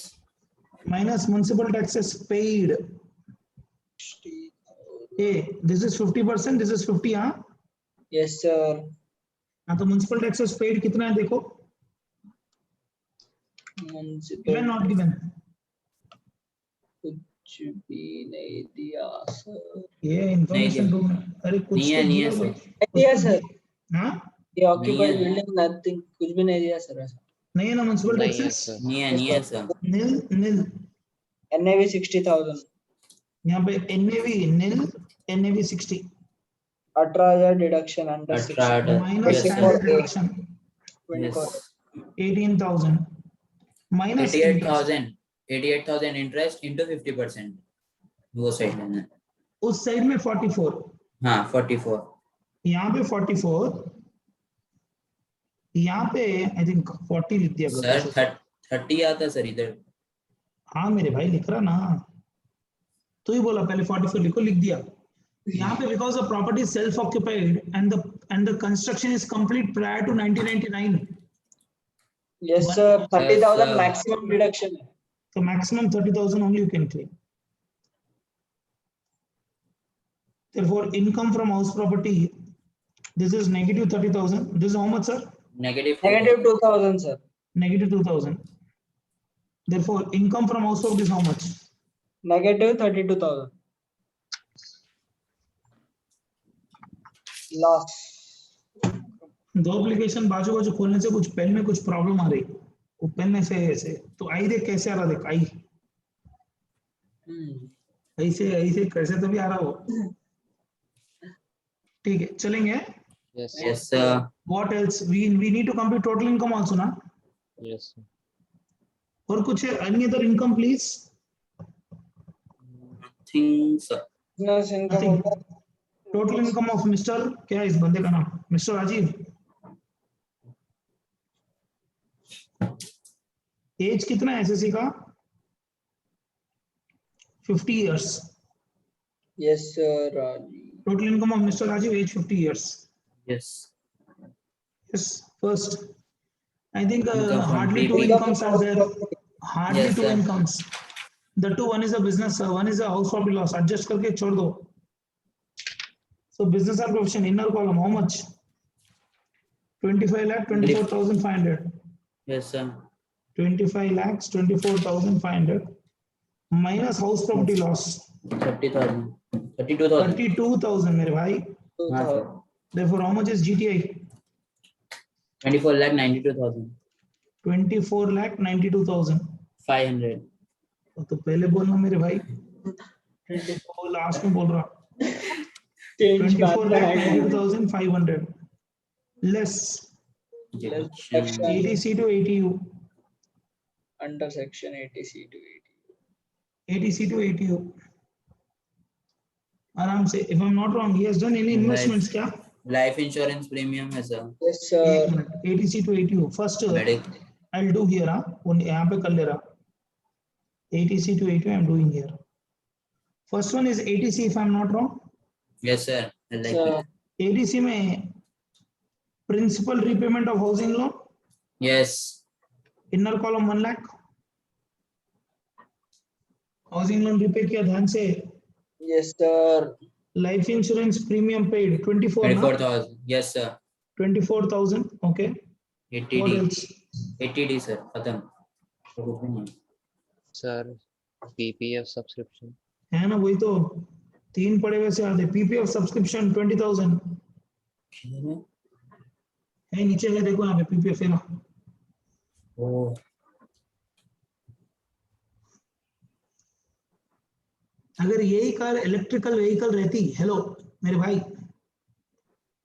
Minus municipal taxes paid. A this is 50%, this is 50. हाँ Yes, sir. हाँ तो म्युनिसिपल टैक्सेस पेड कितना है देखो. Municipal. Given not given? कुछ भी नहीं दिया सर. ये इंफॉर्मेशन दिया. रूम. अरे कुछ नहीं है, तो नहीं है दिया सर. होगा. नहीं दिया सर. हाँ ये ऑक्यूपाइड नहीं है. बिल्डिंग नथिंग, कुछ भी नहीं दिया सर. नहीं है ना म्युनिसिपल नहीं है, टैक्सेस? sir. नहीं है सर. नील नील. NAV 60,000. यहाँ पे NAV नील, NAV 60. 18,000 deduction under 18,000. Minus Yes, standard sir. Deduction 24. Yes. 18,000 minus 88,000 interest into 50%. वो साइड में. उस साइड में 44. हाँ 44. यहाँ पे 44. यहाँ पे आई थिंक 40 लिख दिया सर गलती से. 30 आता सर इधर. हाँ मेरे भाई लिख रहा ना, तो ही बोला पहले 44 लिखो, लिख दिया. यहाँ पे because the property is self occupied and the construction is complete prior to 1999. Yes, sir. 30,000 sir. maximum deduction. So maximum 30,000 only you can claim. Therefore, income from house property, this is negative 30,000. This is how much, sir? Negative. Negative 2,000, sir. Negative 2,000. Therefore, income from house property is how much? Negative 32,000. Loss. दो application बाजू बाजू खोलने से कुछ pen में कुछ problem आ रही. वो पेन में से ऐसे तो आई देख कैसे आ रहा, देख आई ऐसे ऐसे कैसे तो भी आ रहा हो. ठीक है चलेंगे. Yes, sir. Yes sir. What else? We need to compute total income also ना. Yes, sir. और कुछ है? Any other income please? Nothing sir. Business income Nothing. होगा. Total income of Mr. क्या है इस बंदे का नाम? Mr. राजीव. एज कितना है एसएससी का? 50 years. Yes, sir. Raji. Total income of Mr. Rajiv age 50 years. Yes. Yes. First, I think Income from hardly two PP. incomes are there. Hardly Yes, two sir. incomes. The two, one is a business, one is a house property loss. Adjust करके छोड़ दो. So business or profession, inner column, how much? 25 lakh, 24,500. Yes, sir. 25 lakhs, 24,500 minus house property loss. 30,000. 32,000. 32,000 मेरे भाई. हाँ, sir. Therefore, how much is GTI? 24,92,000. 24 lakh 92,000. 500. तो पहले बोलना मेरे भाई. वो लास्ट में बोल रहा. Change 24 lakh बात है. 92,500 less Deduction. ATC to ATU. Under section 80C to 80. ATC to ATU. आराम से. If I'm not wrong, he has done any investments क्या? Life insurance premium है, sir. Yes, sir. एक minute. ATC to ATU. First, I'll do here. उन यहाँ पे कर ले रहा. ATC to ATU I'm doing here. First one is ATC if I'm not wrong. Yes, sir. I like Sir. it. ATC में principal repayment of housing loan. Yes. Inner column 1 lakh. Housing loan repay किया ध्यान से. Yes, sir. Life insurance premium paid 24 ना? 24,000. Yes, sir. 24,000. Okay. What 80D. else? 80D, sir. खत्म. तो कुछ भी नहीं. Sir, PPF subscription. है ना वही तो. तीन पड़े वैसे आते. PPF subscription 20,000. है नीचे है देखो यहाँ पे PPF है ना. Oh. अगर यही कार इलेक्ट्रिकल व्हीकल रहती, हेलो मेरे भाई,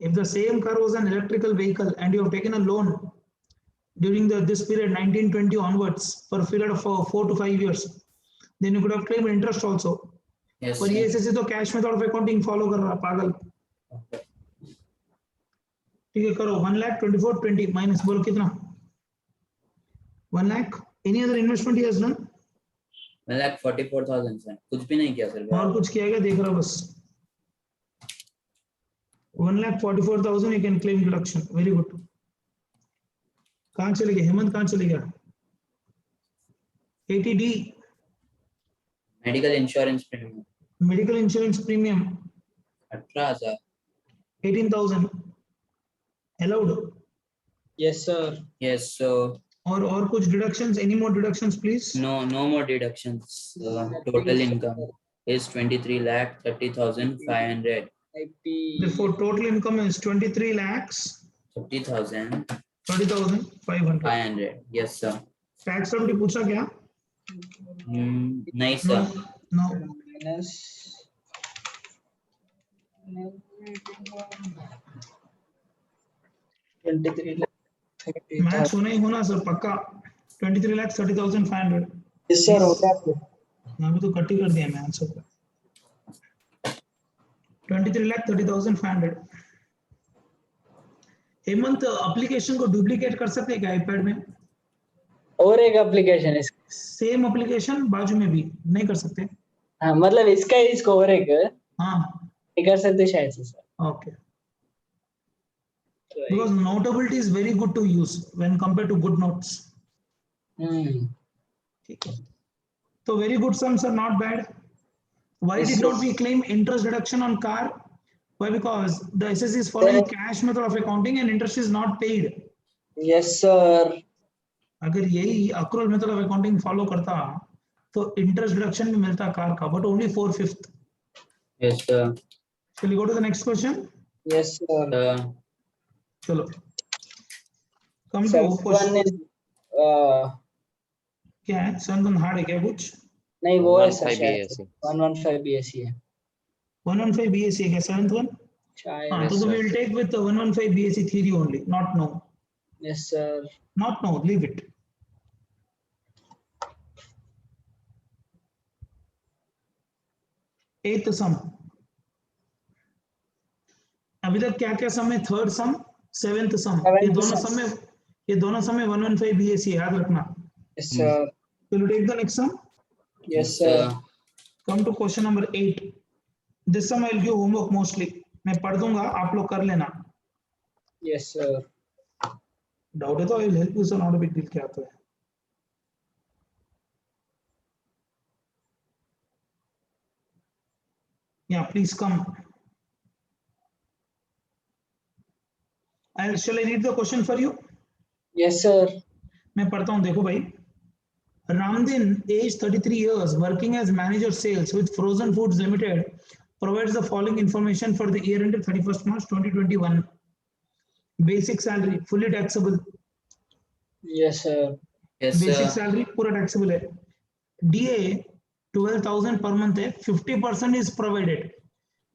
if the same car was an electrical vehicle and you have taken a loan during this period 1920 onwards for a period of 4 to 5 years, then you could have claimed interest also. Yes, पर sir. ये ऐसे तो cash method of accounting follow कर रहा पागल. ठीक है करो. 1 lakh 24,20 माइनस बोलो कितना? 1 lakh. Any other investment he has done? 1,44,000, sir. कुछ भी नहीं किया, sir. और कुछ किया क्या देख रहा बस. 1,44,000 you can claim deduction. Very good. कहाँ चले गए हेमंत? कहाँ चले गया? 80D. Medical insurance premium. Medical insurance premium 18,000. 18,000 allowed. Yes, sir. Yes, so और कुछ deductions? Any more deductions please? no more deductions. Total income is 23,30,500. IP. Therefore total income is 23 lakhs 30,500. 30,500. Yes, sir. Tax समटी पूछा क्या? Nice, sir. No. Minus. Match होना ही होना sir पक्का. 23 lakhs 30,500. Yes, sir. होता है. यहाँ पे तो कट ही कर दिया मैच होगा. 23 lakh 30,500. हेमंत एप्लीकेशन को डुप्लीकेट कर सकते हैं क्या आईपैड में? और एक एप्लीकेशन है. सेम एप्लीकेशन बाजू में भी नहीं कर सकते? हाँ मतलब इसका इसको और एक हाँ नहीं कर सकते शायद से sir. okay. Because notability is very good to use when compared to good notes. ठीक है. So very good sums are not bad. Why Yes, did sir. not we claim interest deduction on car? Why? Because the SSC is following cash method of accounting and interest is not paid. Yes, sir. अगर यही accrual method of accounting follow करता तो interest deduction भी मिलता car का, but only 4/5. Yes, sir. Shall we go to the next question? Yes, sir. चलो. Come to Seventh question. one is क्या है? 7 हार्ड है क्या कुछ? नहीं वो है सर 115 शायद. BSc. 115 BSc है 115 BSc है क्या 7th one? शायद. हाँ Yes, तो sir. we will take with the 115 BSc theory only, not no. Yes, sir. Not no, leave it. Eighth sum. अभी तक क्या क्या सम है? थर्ड सम, सेवेंथ सम. ये दोनों सम में 115 BSc याद रखना. Yes, sir. Will you take the next sum? Yes, sir. Come to question number 8. This sum I will give homework mostly. मैं पढ़ दूंगा, आप लोग कर लेना. Yes, sir. डाउट है तो I will help you, so not a big deal. क्या तो है, या please come. I shall I read the question for you. Yes, sir. मैं पढ़ता हूँ, देखो भाई। Ramdin, age 33 years, working as manager sales with Frozen Foods Limited, provides the following information for the year ended 31st March 2021. Basic salary, fully taxable. Yes, sir. Yes, Basic sir. salary पूरा taxable है. DA 12,000 per month है, 50% is provided.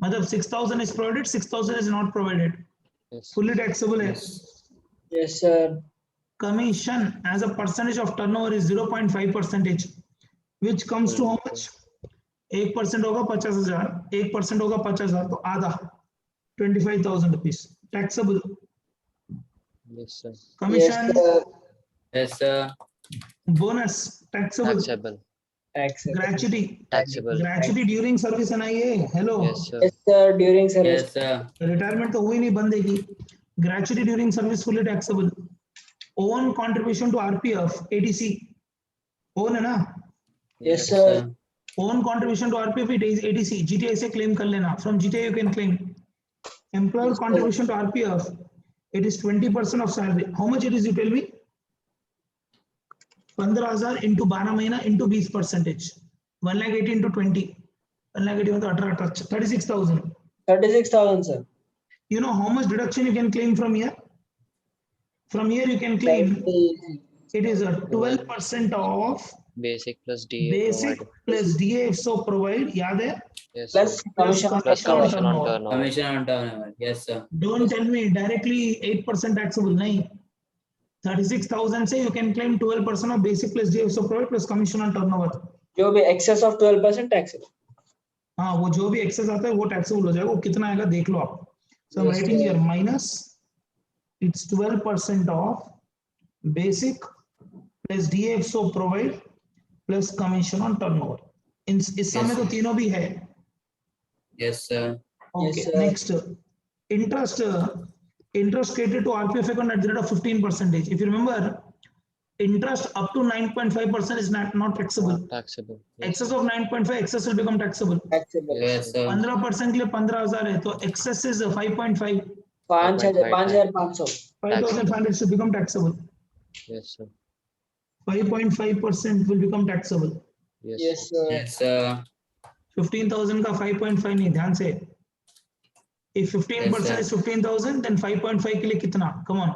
मतलब 6,000 is provided, 6,000 is not provided. Yes. Fully taxable है. Yes. Yes, sir. Commission as a percentage of turnover is 0.5%, which comes to how much? 1% होगा 50,000, 1% होगा 50,000, तो आधा 25,000 rupees taxable. Yes, sir. Commission, Yes, sir. Yes, sir. bonus taxable. Taxable. Taxable. Gratuity, Taxable. gratuity during service है ना ये. Hello. Yes, sir. Yes, sir. During service. Yes, sir. Retirement तो हुई नहीं बंदे की. Gratuity during service fully taxable. Own contribution to RPF, ATC. Own है ना? Yes, Yes, sir. sir. Own contribution to RPF, it is ATC. GTA से claim कर लेना. From GTA you can claim. Employer Yes, sir. contribution to RPF, it is 20% of salary. How much it is, you tell me? 15,000 into 12 महीना into 20%. 1,80,000 into 20. 1,80,000 into 18, 36,000. 36,000, sir. You know how much deduction you can claim from here? From here you can claim, 30. it is a 12% of Basic plus DA basic provided. plus DA so provide, याद है? Yes, Plus sir. commission. Plus commission on turnover. turnover. Commission on turnover. Yes, sir. Don't tell me directly 8% taxable, नहीं. 36,000 से you can claim 12% of basic plus DA so provide plus commission on turnover. जो भी excess of 12% taxable. हाँ, वो जो भी access आता है वो टैक्सेबल हो जाएगा. वो कितना आएगा देख लो आप. So I'm Yes, writing sir. here minus, it's 12% of basic plus DA so provide plus commission on turnover. इस समय तो तीनों भी है. Yes, sir. Okay, Yes, sir. next, interest credited to RPF account at the rate of 15%. If you remember, interest up to 9.5% is not taxable. Not taxable. Yes, Excess sir. of 9.5, excess will become taxable. Taxable. Yes, sir. 15% के लिए 15,000 है, तो excess is 5.5. 5,500. 5,500 should become taxable. Yes, sir. 5.5% will become taxable. Yes, Yes, sir. sir. Yes, sir. 15,000 का 5.5 नहीं, ध्यान से. If 15% Yes, is 15,000, then 5.5 के लिए कितना? Come on.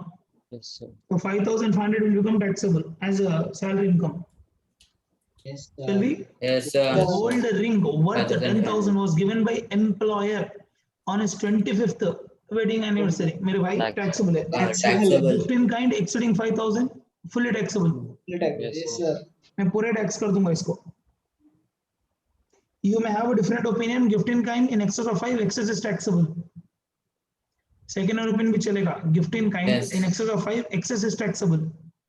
Yes, sir. So 5,500 will become taxable as a salary income. Yes, Shall sir. we? Yes, The sir. gold ring worth 10,000 was given by employer on his 25th wedding anniversary. मेरे भाई taxable है. Taxable. Gift in kind exceeding 5,000 fully taxable. Yes, Yes, sir. sir. मैं पूरे tax कर दूंगा इसको. You may have a different opinion. Gift in kind in excess of 5, excess is taxable. Second opinion भी चलेगा. Gift in kind Yes. in excess of 5, excess is taxable.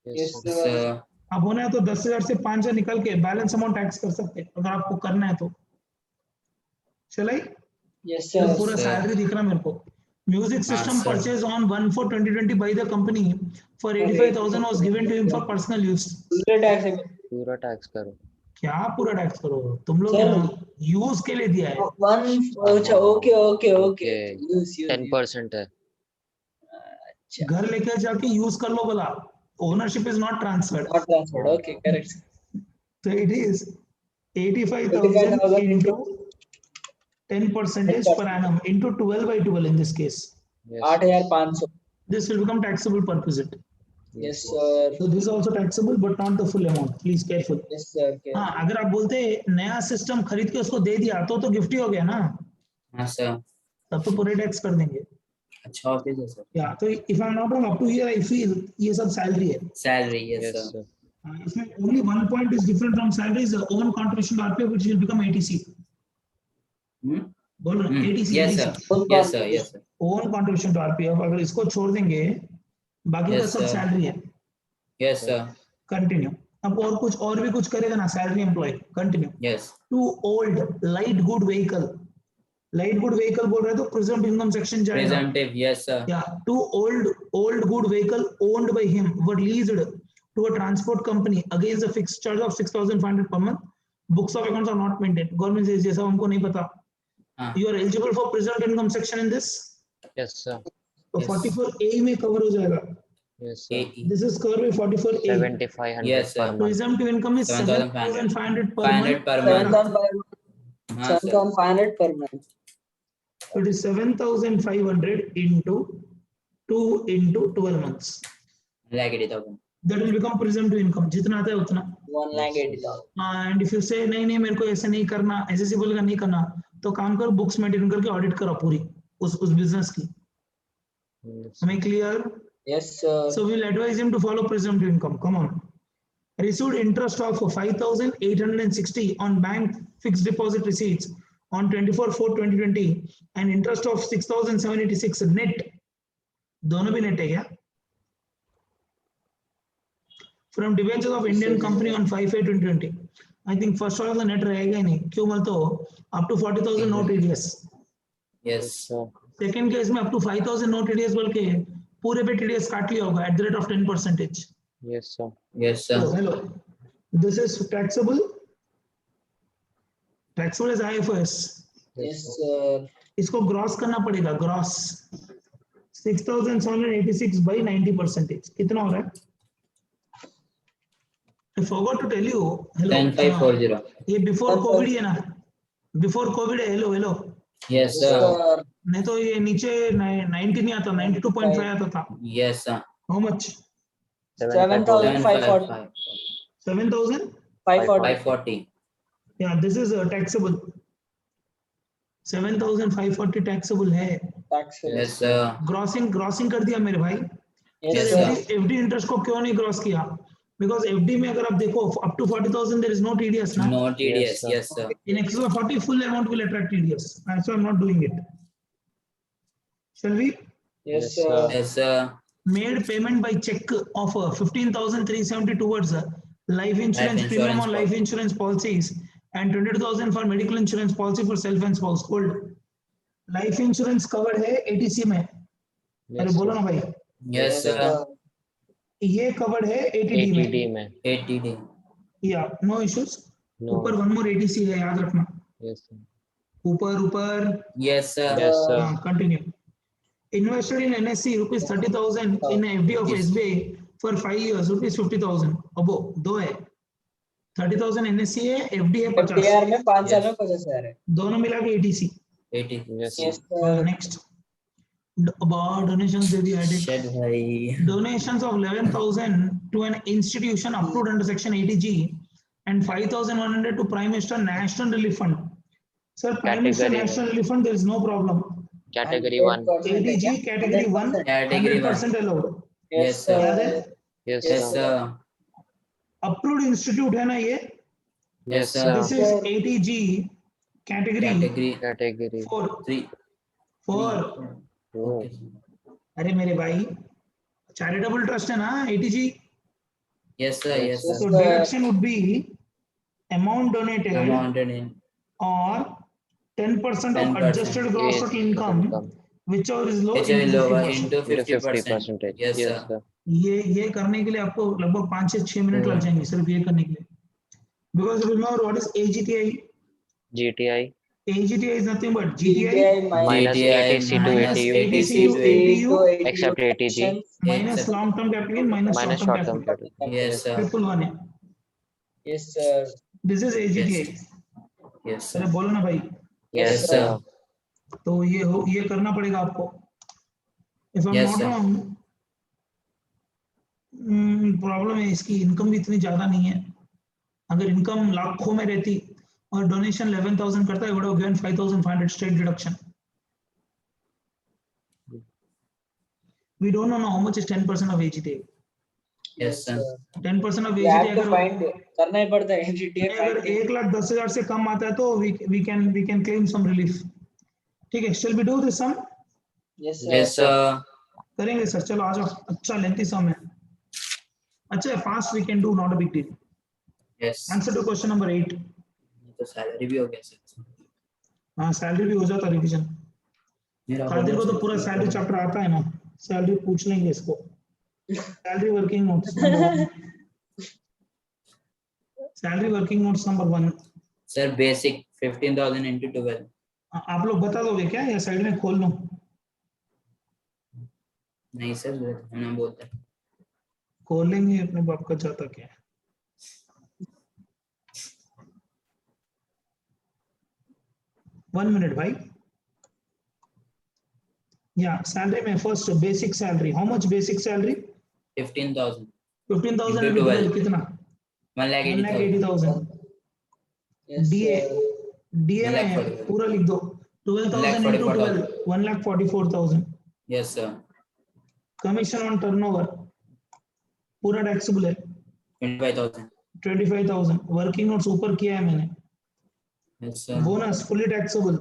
Yes, Yes, sir. Yes, sir. sir. अब होना है तो 10,000 से 5,000 निकल के balance amount tax कर सकते हैं अगर आपको करना है तो. चले Yes, तो sir. पूरा sir. सैलरी दिख रहा है मेरे को. Music system sir. purchase on 1/4/2020 by the company for 85,000 was given to him for personal use. Fully taxable. पूरा टैक्स करो. क्या पूरा टैक्स करो तुम लोग? Sir. यूज के लिए दिया है. One. अच्छा, okay, okay, okay. Okay. Use. 10% है. अच्छा. घर लेके जाके यूज कर लो बोला. Ownership is not transferred. Not transferred. Okay, correct. So it is 85,000 85,000 into 10% per annum into 12/12 in this case. Yes. 8,500. This will become taxable perquisite. Yes, sir. So this is also taxable but not the full amount. Please careful. Yes, sir. Okay. हाँ, अगर आप बोलते नया system खरीद के उसको दे दिया तो गिफ्ट ही हो गया ना. हाँ, sir. तब तो पूरे टैक्स कर देंगे. अच्छा ऑफिस है, sir. या तो if I'm not wrong, up to here I feel ये सब सैलरी है. Salary, yes, Yes, sir. sir. इसमें only one point is different from salary is the own contribution to RPF which will become ATC. बोल रहा हूँ ATC. Yes, sir. Yes, sir. Yes, sir. Own contribution to RPF अगर इसको छोड़ देंगे बाकी का Yes, सब sir. सैलरी है. Yes, sir. कंटिन्यू. अब और भी कुछ करेगा ना salary employ. Continue. Yes. Two old light good vehicle light good vehicle बोल रहे तो प्रेजेंट इनकम सेक्शन जाएगा. Presumptive, yes sir. Yeah, two old good vehicle owned by him were leased to a transport company against a fixed charge of 6,500 per month. Books of accounts are not maintained. Government says जैसा हमको नहीं पता. You are eligible for present income section in this. Yes, sir. तो Yes. 44A में cover हो जाएगा. Yes, sir. AE. This is covered by 44A. 7,500 Yes, sir. per month. Presumptive income is 7,500 per 500 month. per month. 7,500 per month. So it is 7,500 into 2 into 12 months. Like 80,000. That will become presumptive income. जितना आता है उतना. 1,80,000. And if you say नहीं नहीं मेरे को ऐसे नहीं करना, ऐसे सिंपल का नहीं करना, तो काम करो बुक्स मेंटेन करके ऑडिट करो पूरी उस बिजनेस की. Yes. Am I clear? Yes, sir. So we'll advise him to follow presumptive income. Come on. Received interest of 5,860 on bank fixed deposit receipts on 24/4/2020 and interest of 6,786 net. दोनों भी net है क्या? From debentures of Indian company on 5/8/2020. I think first of all the net रहेगा ही नहीं. क्यों बोलते हो? Up to 40,000 no TDS. Yes. sir. Second case में up to 5,000 no TDS बोल के पूरे पे TDS काट लिया होगा at the rate of 10%. Yes, sir. Yes sir. Hello. This is taxable. Taxable is IFRS. Yes, sir. इसको ग्रॉस करना पड़ेगा. Gross 6,786 by 90%. कितना हो रहा है? I forgot to tell you. Hello. 10,540. ये before COVID ही है ना? Before COVID है. Hello. Yes Yes, sir. sir. नहीं तो ये नीचे 90 नहीं आता, 92.5 आता था. Yes sir. How much? 7,540. 7,000? 540. 540. Yeah, this is taxable. 7,540 taxable है. Tax. Yes sir. ग्रॉसिंग कर दिया मेरे भाई. Yes, sir. FD इंटरेस्ट को क्यों नहीं ग्रॉस किया? Because FD में अगर आप देखो up to 40,000 there is no TDS ना. No TDS. sir. Yes sir. In excess of 40 full amount will attract TDS. And so I'm not doing it. Shall we? Yes, Yes, sir. sir. Yes sir. Made payment by check of 15,370 towards life insurance Life premium insurance on life insurance policies and 20,000 for medical insurance policy for self and spouse. Hold. Life insurance covered है ATC में. अरे Yes, बोलो sir. ना भाई. Yes sir. ये covered है ATD में. ATD में. 80D. Yeah, no issues. No. ऊपर one more ATC है, याद रखना. Yes, sir. ऊपर. Yes sir. Yes, sir. Continue. Invested in NSC rupees 30,000 in FD of Yes. SBI for 5 years rupees 50,000. अबो दो है. 30,000 NSC है, FD है 50. FDR में 5 साल Yes. में 50,000 है. दोनों मिला के ATC. 80. Yes, Yes, sir. sir. Next. About donations दे दिया है. Shed bhai. Donations of 11,000 to an institution approved under section 80G and 5,100 to Prime Minister National Relief Fund. Sir, Prime Minister Category National Relief Fund, there is no problem. Category 1. 100% है ADG क्या? category 1, 100%. Category 1. 100% allowed. Yes, sir. याद है? Yes, Yes sir. sir. Approved institute है ना ये? Yes sir. sir. This is ATG category Category 4. 3. 4. Oh. Okay. अरे मेरे भाई, charitable trust है ना ATG? Yes sir. Yes So sir. deduction would be amount donated Amounted in or 10% of 10%. adjusted gross total income, whichever is low, which is into lower 50%. into Into 50%. 50%. Yes sir. sir. ये करने के लिए आपको लगभग 5 से 6 minute लग जाएंगे सिर्फ ये करने के लिए. Because remember what is AGTI? GTI AGTI is nothing but GTI GTI minus GTI 80C to minus 80U 80C to 80U except ATG minus Yes, sir. long term capital gain minus minus short term short-term capital. capital. Yes sir. Triple one है. Yes, sir. This is AGTI. Yes अरे sir. बोलो ना भाई. Yes, Yes sir. sir. तो ये करना पड़ेगा आपको. If I'm Yes, not sir. wrong, problem है इसकी इनकम भी इतनी ज्यादा नहीं है. अगर इनकम लाखों में रहती और डोनेशन 11,000 करता है, would have given 5,500 straight deduction. We don't know how much is 10% of AGTA. Yes sir. 10% of You have AGTA to find करना ही पड़ता है GTA अगर find. 1,10,000 से कम आता है तो we can claim some relief. ठीक है, shall we do this sum? Yes, sir. Yes sir. करेंगे सर. चलो आ जाओ. अच्छा लेंथी सम है. अच्छा fast we can do, not a big deal. Yes. Answer to question number 8. तो salary भी हो गया sir. हाँ सैलरी भी हो जाता रिवीजन। मेरा कादिर को तो पूरा सैलरी चैप्टर आता है ना, सैलरी पूछ लेंगे इसको। Salary working notes number 1, salary working notes number 1। Sir basic 15,000 into 12। आप लोग बता दोगे क्या या साइड में खोल लूं? नहीं सर हम बोलते हैं। खोल लेंगे, अपने बाप का जाता क्या है। वन मिनट भाई। या सैलरी में first basic salary, how much basic salary? 15,000 15,000 into into 12 12 कितना? 1,80,000 1,80,000। Yes, डीए, डीए 1,40,000 में पूरा लिख दो। 12,000 into 12 1,44,000। Yes sir commission on turnover पूरा टैक्सेबल है 25,000 25,000। वर्किंग नोट्स ऊपर किया है मैंने। Yes sir bonus fully taxable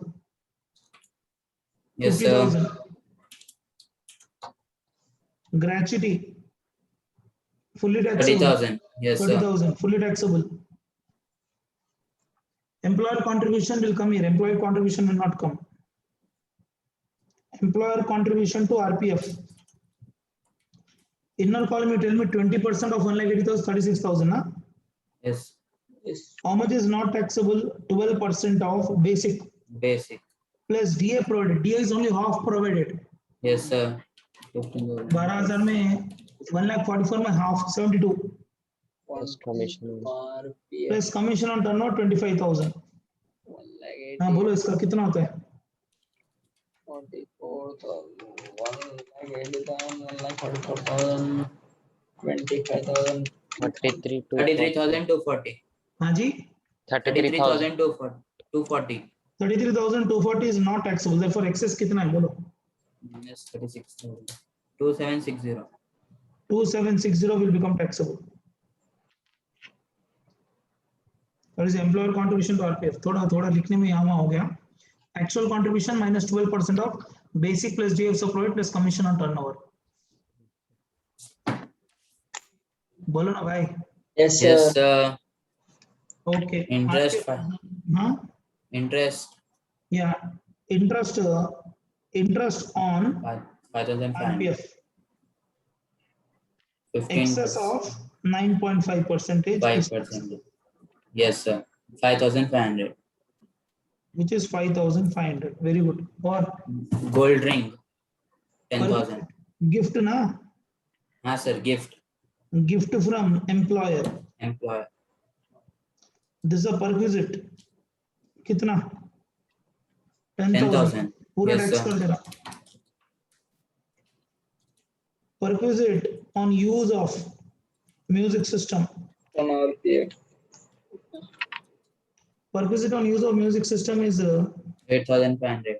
yes sir 50,000। Gratuity fully taxable 30,000 yes sir 30,000 fully taxable. Employer contribution will come here, employee contribution will not come. Employer contribution to RPF, inner column you tell me 20% of 1,80,000 36,000 na? Yes yes. How much is not taxable? 12% of basic basic plus DA provided. DA is only half provided. Yes sir 15,000 12,000 में 1,44,000 में half 72 Plus commission. RPF plus commission on turnover 25,000. 1,80,000, हाँ बोलो इसका कितना होता है? 44,000, 1,80,000, 1,44,000, 25,000. 33 to 33,240 हाँ जी 33,000. 33,240 33,240 is not taxable, therefore excess कितना है बोलो? minus 36,000 2760 2760 will become taxable. That is employer contribution to RPF. थोड़ा लिखने में यहाँ हो गया. Actual contribution minus 12% of basic plus DF provided plus commission on turnover. बोलो ना भाई. Yes, yes sir. sir Okay. interest हाँ interest yeah interest on 5,500 RPF. 15 Excess of 9.5% is 5%. Yes sir 5,500 which is 5,500. Very good. Or gold ring 10,000 gift na, हाँ sir gift gift from employer. employer This is a perquisite. कितना? 10,000 पूरा yes tax sir कर देना. Perquisite on use of music system. From RPF. Perquisite on use of music system is 8,500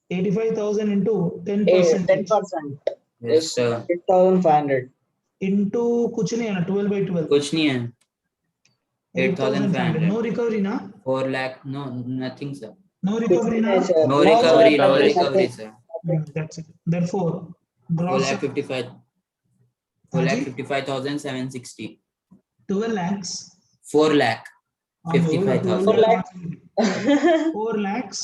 85,000 into 10%. 10%. yes sir 8,500. Into कुछ नहीं है ना 12 by 12. कुछ नहीं है 8,500 No recovery ना? 4 lakh no nothing sir No recovery na? no sir, recovery no nothing, recovery nothing. sir That's it. Therefore, 4 gross lakh 55 4 lakh 55,760 12 lakhs. 4 lakh 55,000 4 lakhs. 4 lakhs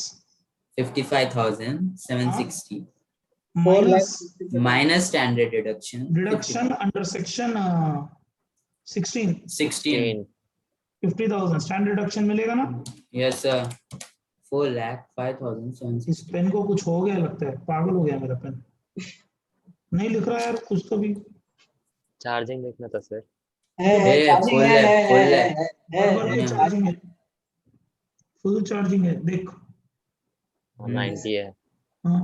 55,760 4 minus lakhs. minus standard deduction deduction under section 16 16 50,000 standard deduction मिलेगा ना? yes sir 4 lakh 5,760 इस pen को कुछ हो गया लगता है, पागल हो गया मेरा पेन. नहीं लिख रहा यार कुछ तो भी. Charging देखना था सर. full lap बराबर Yeah. चार्जिंग है, फुल चार्जिंग है देख. 90 है. हाँ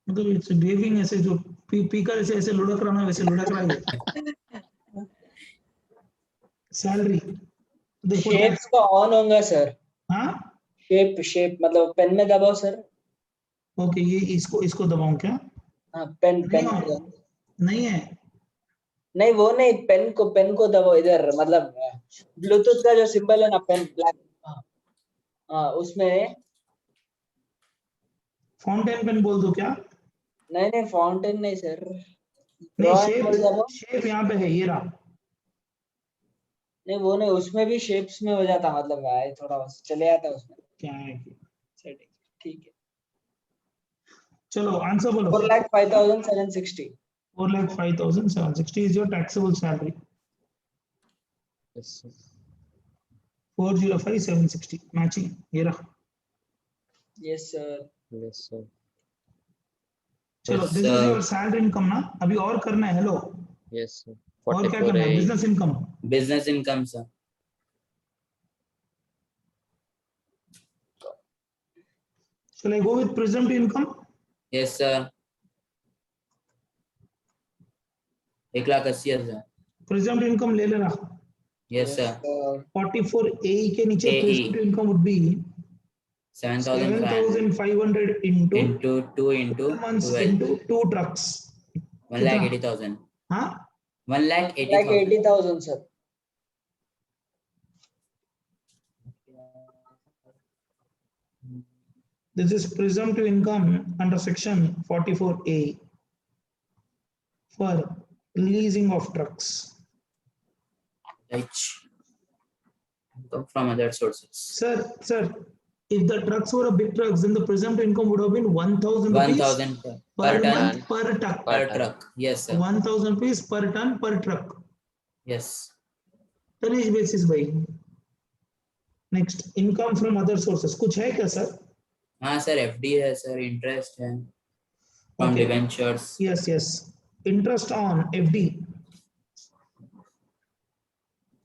मतलब इट्स बिहेविंग ऐसे जो पीकर ऐसे लुढ़क रहा ना वैसे लुढ़क रहा है. सैलरी देखो शेप्स का ऑन होगा सर. हाँ शेप मतलब पेन में दबाओ सर. ओके ये इसको दबाऊं क्या? हाँ पेन नहीं है. नहीं वो नहीं, पेन को दबाओ इधर, मतलब ब्लूटूथ का जो सिंबल है ना पेन ब्लैक. हाँ उसमें फाउंटेन पेन बोल दो क्या? नहीं फाउंटेन नहीं सर. नहीं शेप यहाँ पे है ये रहा. नहीं वो नहीं, उसमें भी शेप्स में हो जाता, मतलब थोड़ा चले आता उसमें. क्या है? सेटिंग ठीक है। चलो आंसर बोलो। 4,05,760 4,05,760 is your taxable salary. Yes, sir. 4,05,760 matching ये रहा। Yes sir. Yes, sir. चलो Yes, this is your salary income ना, अभी और करना है। Hello, Yes, sir. और क्या करना है? 44A. Business income. business income, sir. Shall I go with presumptive income? Yes, sir. 1,80,000. Presumptive income ले लेना। Yes, sir. 44A के नीचे AE. presumptive income would be 7,500 7,500 into into 2 into months 12. into 2 trucks. 1,80,000. हाँ 1,80,000. 80,000 sir. this is presumptive income under section 44A for leasing of trucks. Right. Come from other sources. Sir, if the trucks were a big trucks, then the presumptive income would have been 1,000 rupees 1,000 per per ton, month per truck. per ton. truck. Yes, sir. 1,000 rupees per ton per truck. Yes. Tonnage basis भाई। Next, income from other sources कुछ है क्या sir? हाँ sir, FD है sir, interest है from Okay. debentures. Yes. Interest on FD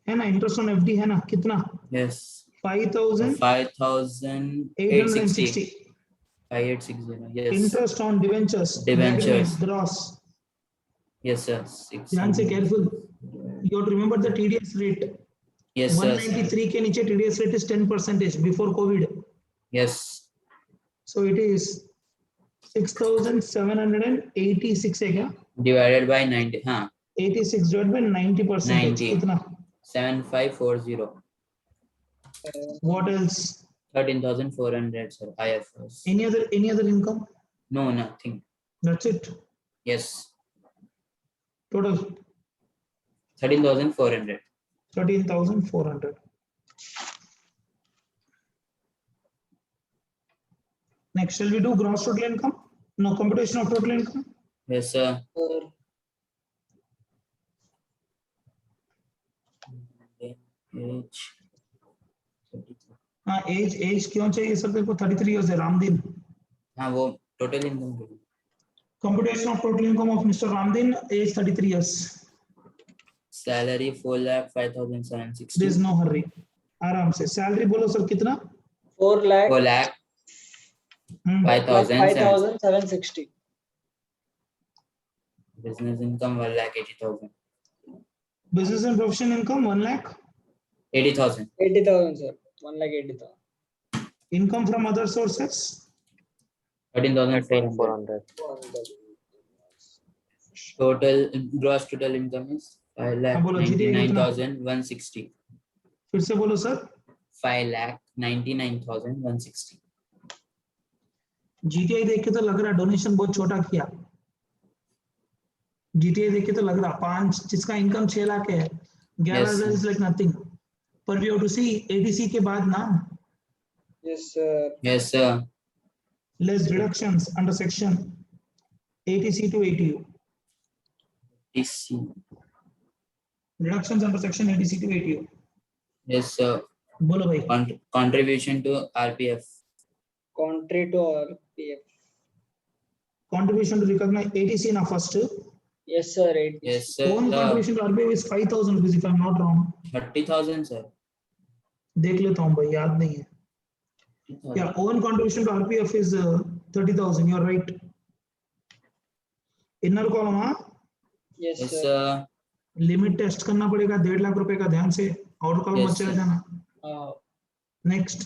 है ना, interest on FD है ना, कितना? Yes. 5,860. 5,860. 5,860. Yes. Interest on debentures. Debentures. That is gross. Yes, sir. ध्यान से 600. careful. You have to remember the TDS rate. Yes, sir. 193 के नीचे TDS rate is 10% before COVID. Yes. So it is 6,786 है क्या? Divided by 90. हाँ. 86 divided by 90%. 90. कितना? 7,540. What else? 13,400, sir. IFRS. Any other income? No, nothing. That's it. Yes. Total 13,400. 13,400. Next, shall we do gross total income? No, computation of total income. Yes, sir. Sir Age. हाँ as क्यों चाहिए sir तेरे को? 33 years है रामदीन। हाँ वो total income. Computation of total income of Mr. Ramdin, age 33 years. Salary 4,05,760. There is no hurry. आराम से सैलरी बोलो सर कितना? 4,05,760. 4,05,760 Business income 1,80,000. Business and professional income 1,80,000. 80,000. 80,000 sir, 1,80,000. Income from other sources 13,400. 13,400. Total gross total income is हाँ, बोलो, GDA कितना? 5,99,160. फिर से बोलो सर। 5,99,160. जीटीआई देख के तो लग रहा डोनेशन बहुत छोटा किया। जीटीआई देख के तो लग रहा 5 जिसका इनकम 6 लाख है 11,000 इज लाइक नथिंग, पर we have to see ADC के बाद ना। Yes sir. Yes sir. Less deductions under section ATC to ATU. DC. Deductions under section ATC to ATU. Yes sir. बोलो भाई। Contribution to RPF. Contrary to RPF. Contribution to recognize ATC na first. Yes sir. 8. Yes sir. Own contribution to RPF is 5,000 rupees if I am not wrong. 30,000 sir. देख लेता हूँ भाई, याद नहीं है। Yeah, own contribution to RPF is 30,000. You are right. Inner column हाँ। Yes Yes sir. sir. Limit test करना पड़ेगा 1.5 लाख रुपए का, ध्यान से। आउटर कॉलम मत चला जाना। Next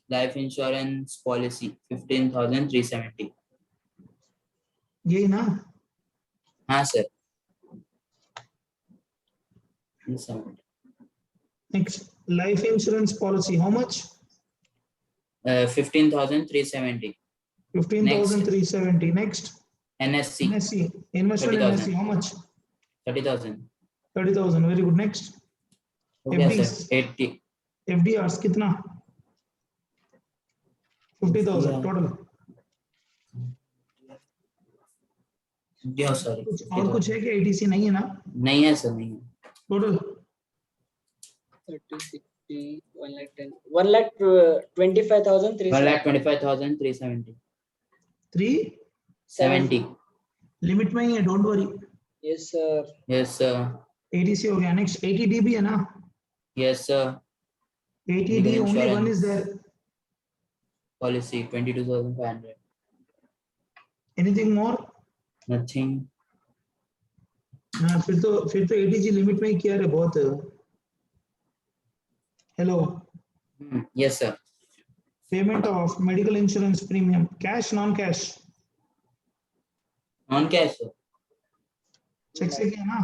Life insurance policy 15,370. यही ना? हाँ sir. Yes sir. Next life insurance policy how much? 15,370. 15,370. Next NSC NSC investment 30,000. NSC how much? 30,000. 30,000. Very good. Next हो गया FDs sir. 80. FDRs कितना? 50,000 total. सॉरी और कुछ है कि ATC नहीं है ना नहीं है सर, नहीं है। टोटल? 30, 60, 110, 1,25,370. 1,25,370. 370 लिमिट में ही है, don't worry. Yes sir. Yes sir. ATC हो गया। नेक्स्ट 80D भी है ना? Yes sir. 80D Legal only one insurance. is there. Policy 22,500. Anything more? Nothing. हाँ, फिर तो ATG लिमिट में ही किया रे बहुत। Hello, Yes sir. Payment of medical insurance premium, cash non cash? On cash sir. Cheque से किया ना?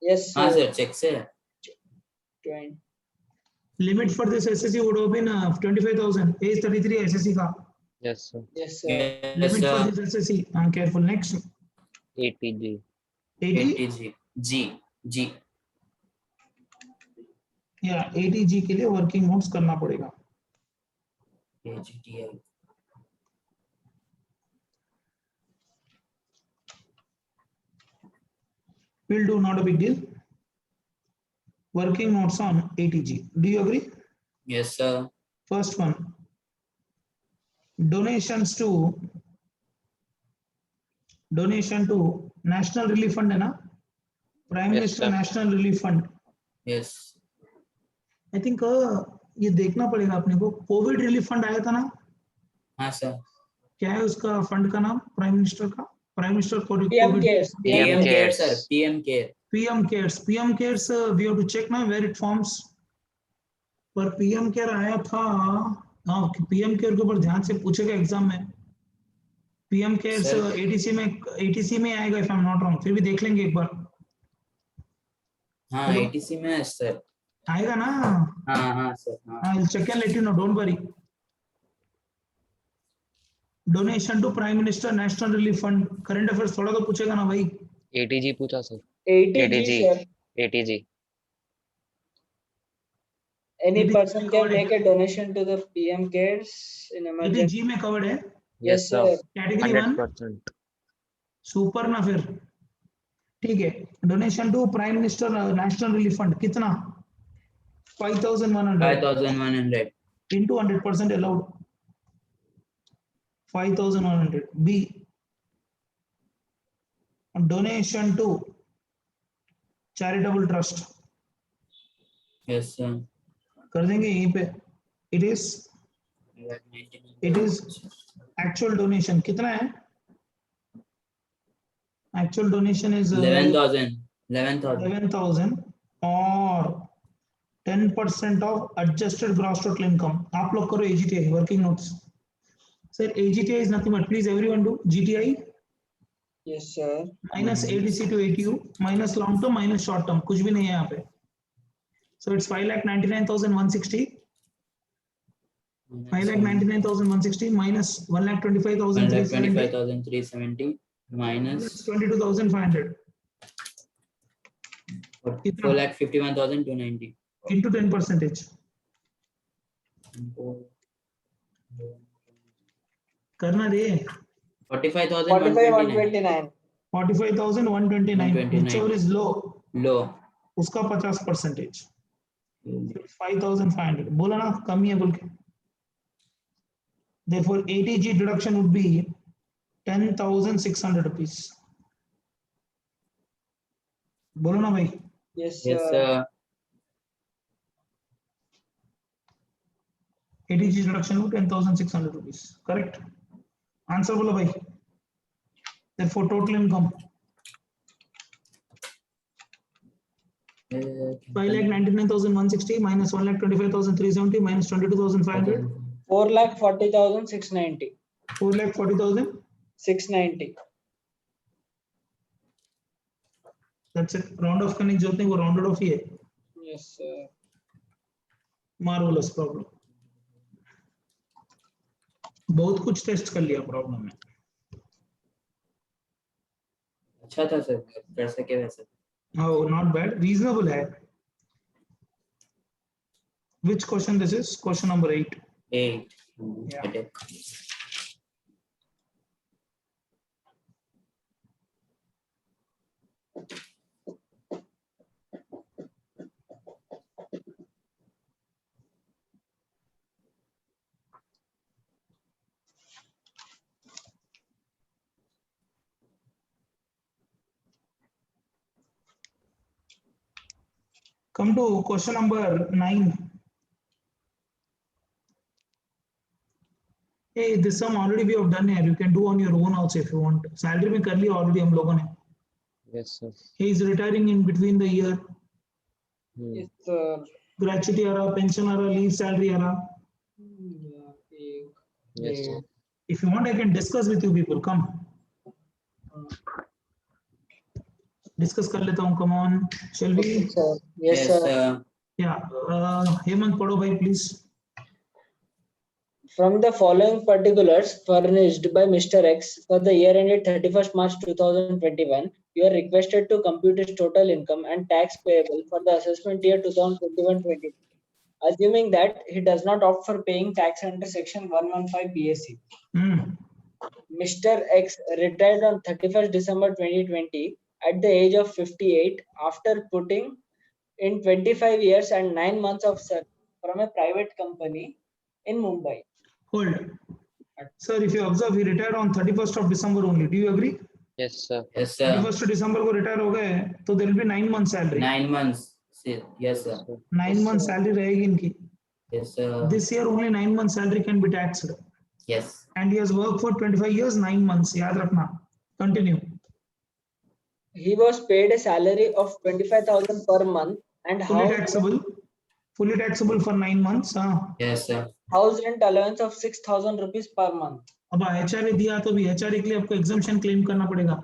Yes हाँ sir. सर, चेक से। 20. Limit for this SSC would have been 25,000. As 33 SSC का Yes, sir. Yes sir. Yes limit for sir. This SSC। हाँ, careful. Next 80G. 80 80G. G. या 80G के लिए वर्किंग नोट्स करना पड़ेगा। GTI. Will do, not a big deal. Working notes on 80G. Do you agree? Yes sir. First one, donation to National Relief Fund है ना? Prime Yes, Minister sir. National Relief Fund. Yes. I think ये देखना पड़ेगा अपने को। Covid relief fund आया था ना? हाँ सर। क्या है उसका फंड का नाम? प्राइम मिनिस्टर का? Prime minister Covid PM cares. PM care cares. sir. PM care. PM cares we have to check now where it forms. पर PM care आया था। हाँ, PM care के ऊपर ध्यान से पूछेगा एग्जाम में। PM cares Sir. ATC में आएगा if I'm not wrong। फिर भी देख लेंगे एक बार। हाँ Hello? ATC में है सर। आएगा ना? हाँ सर। हाँ I'll check and let you know, don't worry. Donation to prime minister national relief fund, current affairs थोड़ा तो पूछेगा ना भाई। 80G पूछा सर। 80G sir. 80G. Any 80G person can covered है। make a donation to the PM cares in emergency. 80G में covered है। Yes sir. कैटेगरी 1 100%. सुपर ना फिर। ठीक है, donation to prime minister national relief fund कितना? 5,100 5,100. into 100% allowed। 5,100। B, donation to charitable trust Yes sir. कर देंगे यहीं पे। इट इज एक्चुअल डोनेशन कितना है? एक्चुअल डोनेशन इज 11,000 और 10% of adjusted gross total income. आप लोग करो AGTI working notes. Sir AGTI is nothing but, please everyone do GTI Yes sir. minus ADC to ATU minus long term minus short term, कुछ भी नहीं है यहाँ पे। So it's 5,99,160, 5,99,160 minus 1,25,370 1,25,370 minus 22,500 4,51,290 into 10%। करना रे। 45,129 45,129. 45,129 whichever is low low उसका 50%। 5,500 बोला ना, कम ही है बोल के। Therefore 80G deduction would be 10,600 rupees। बोलो ना भाई। Yes yes sir. sir 80G deduction would 10,600 rupees, correct? Answer बोलो भाई। Therefore total income 5,99,160 minus 1,25,370 minus 22,500 4,40,690. 4,40,000। 690. That's it। Round of करने की जरूरत नहीं, वो राउंडेड ऑफ ही है। Yes sir. Marvellous problem. बहुत कुछ टेस्ट कर लिया प्रॉब्लम में। अच्छा था सर, कर सके वैसे। Oh, not bad, reasonable है। Which question this is? Question number 8। 8 Yeah. Headache. Come to question number 9. Hey, this sum already we have done here. You can do on your own also if you want. Salary में कर लिया already हम लोगों ने. Yes, sir. He is retiring in between the year. Hmm. Yes, sir. Gratuity आ रहा, pension आ रहा, leave salary आ रहा. Yes, sir. If you want, I can discuss with you people. Come. Discuss कर लेता हूँ. Come on. Shall we? Okay, sir. Yes, sir. Yeah. Hemant पढ़ो भाई please. From the following particulars furnished by Mr. X for the year ended 31st March 2021, you are requested to compute his total income and tax payable for the assessment year 2021-22, assuming that he does not opt for paying tax under Section 115 BSc. Mr. X retired on 31st December 2020 at the age of 58 after putting in 25 years and 9 months of service from a private company in Mumbai. Hold. Sir, if you observe, he retired on 31st of December only. Do you agree? Yes, sir. Yes, sir. 31st December को retire हो गए, तो there will be 9 months salary. 9 months. Yes, sir. 9 months salary रहेगी इनकी. Yes, sir. This year only 9 months salary can be taxed. Yes. And he has worked for 25 years, 9 months. याद रखना. Continue. He was paid a salary of 25,000 per month and fully taxable for 9 months. Yes, sir. house rent allowance of 6,000 rupees per month. अब HRA दिया तो भी HRA के लिए आपको exemption claim करना पड़ेगा.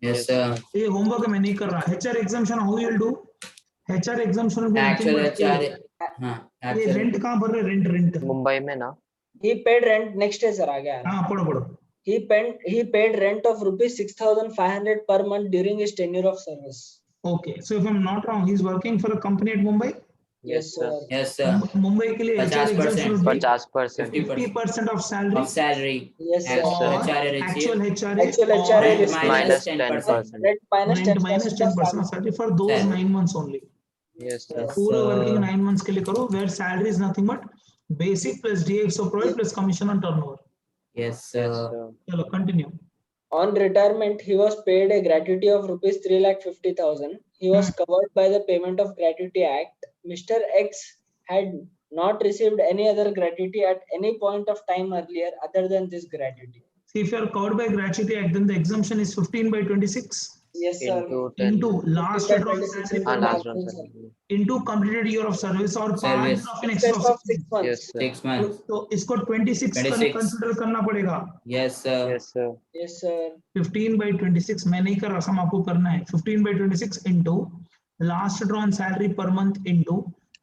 Yes, sir. ये homework मैं नहीं कर रहा. HRA exemption how you will do? HRA exemption will be Actual HRA. ये rent कहाँ भर रहे? Rent. मुंबई में ना. He paid rent next day, sir. आ गया. हाँ पढ़ो. He paid rent of rupees 6,500 per month during his tenure of service. Okay, so if I'm not wrong, he's working for a company at Mumbai. Yes, sir. Yes, sir. Mumbai के लिए 50%. 50%. 50% of salary. Of salary. Yes, sir. Actual HRA. Actual HRA Rent minus 10%. Rent minus 10% of salary for those 9 months only. Yes, sir. पूरा working 9 months के लिए करो, where salary is nothing but basic plus DXO provide plus commission on turnover. Yes, sir. चलो continue. On retirement, he was paid a gratuity of rupees 3,50,000. He was covered by the Payment of Gratuity Act. Mr. X had not received any other gratuity at any point of time earlier other than this gratuity. See, if you are covered by Gratuity Act, then the exemption is 15/26. Yes, sir. Into last draw into completed year of service or part of an extra of 6 months. Yes, sir. 6 months. तो इसको 26 consider करना पड़ेगा. Yes, sir. Yes, sir. Yes, sir. 15/26 मैं नहीं कर रहा, सम आपको करना है. 15/26 into last drawn salary per month into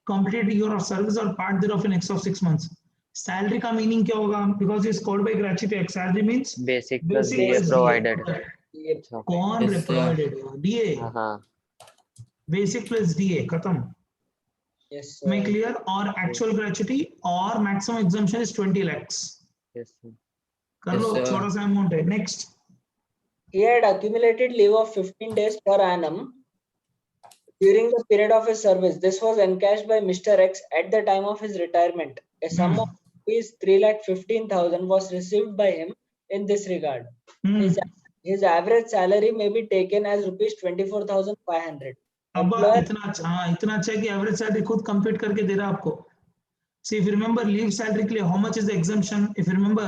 completed year of service or part thereof in excess of 6 months. Salary का meaning क्या होगा? Because it's called by Gratuity Act. Salary means Basic plus DA provided. कौन provided? DA. हाँ. Basic plus DA खत्म. Yes, sir. Make clear? Or actual gratuity or maximum exemption is 20 lakhs. Yes, sir. कर लो, Yes, sir. छोटा सा amount है. Next. He had accumulated leave of 15 days per annum during the period of his service. This was encashed by Mr. X at the time of his retirement. A sum of rupees 3,15,000 was received by him in this regard. His average salary may be taken as rupees 24,500. अब इतना अच्छा, हाँ इतना अच्छा है कि average salary खुद compute करके दे रहा है आपको. See, if you remember leave salary के लिए how much is the exemption? If you remember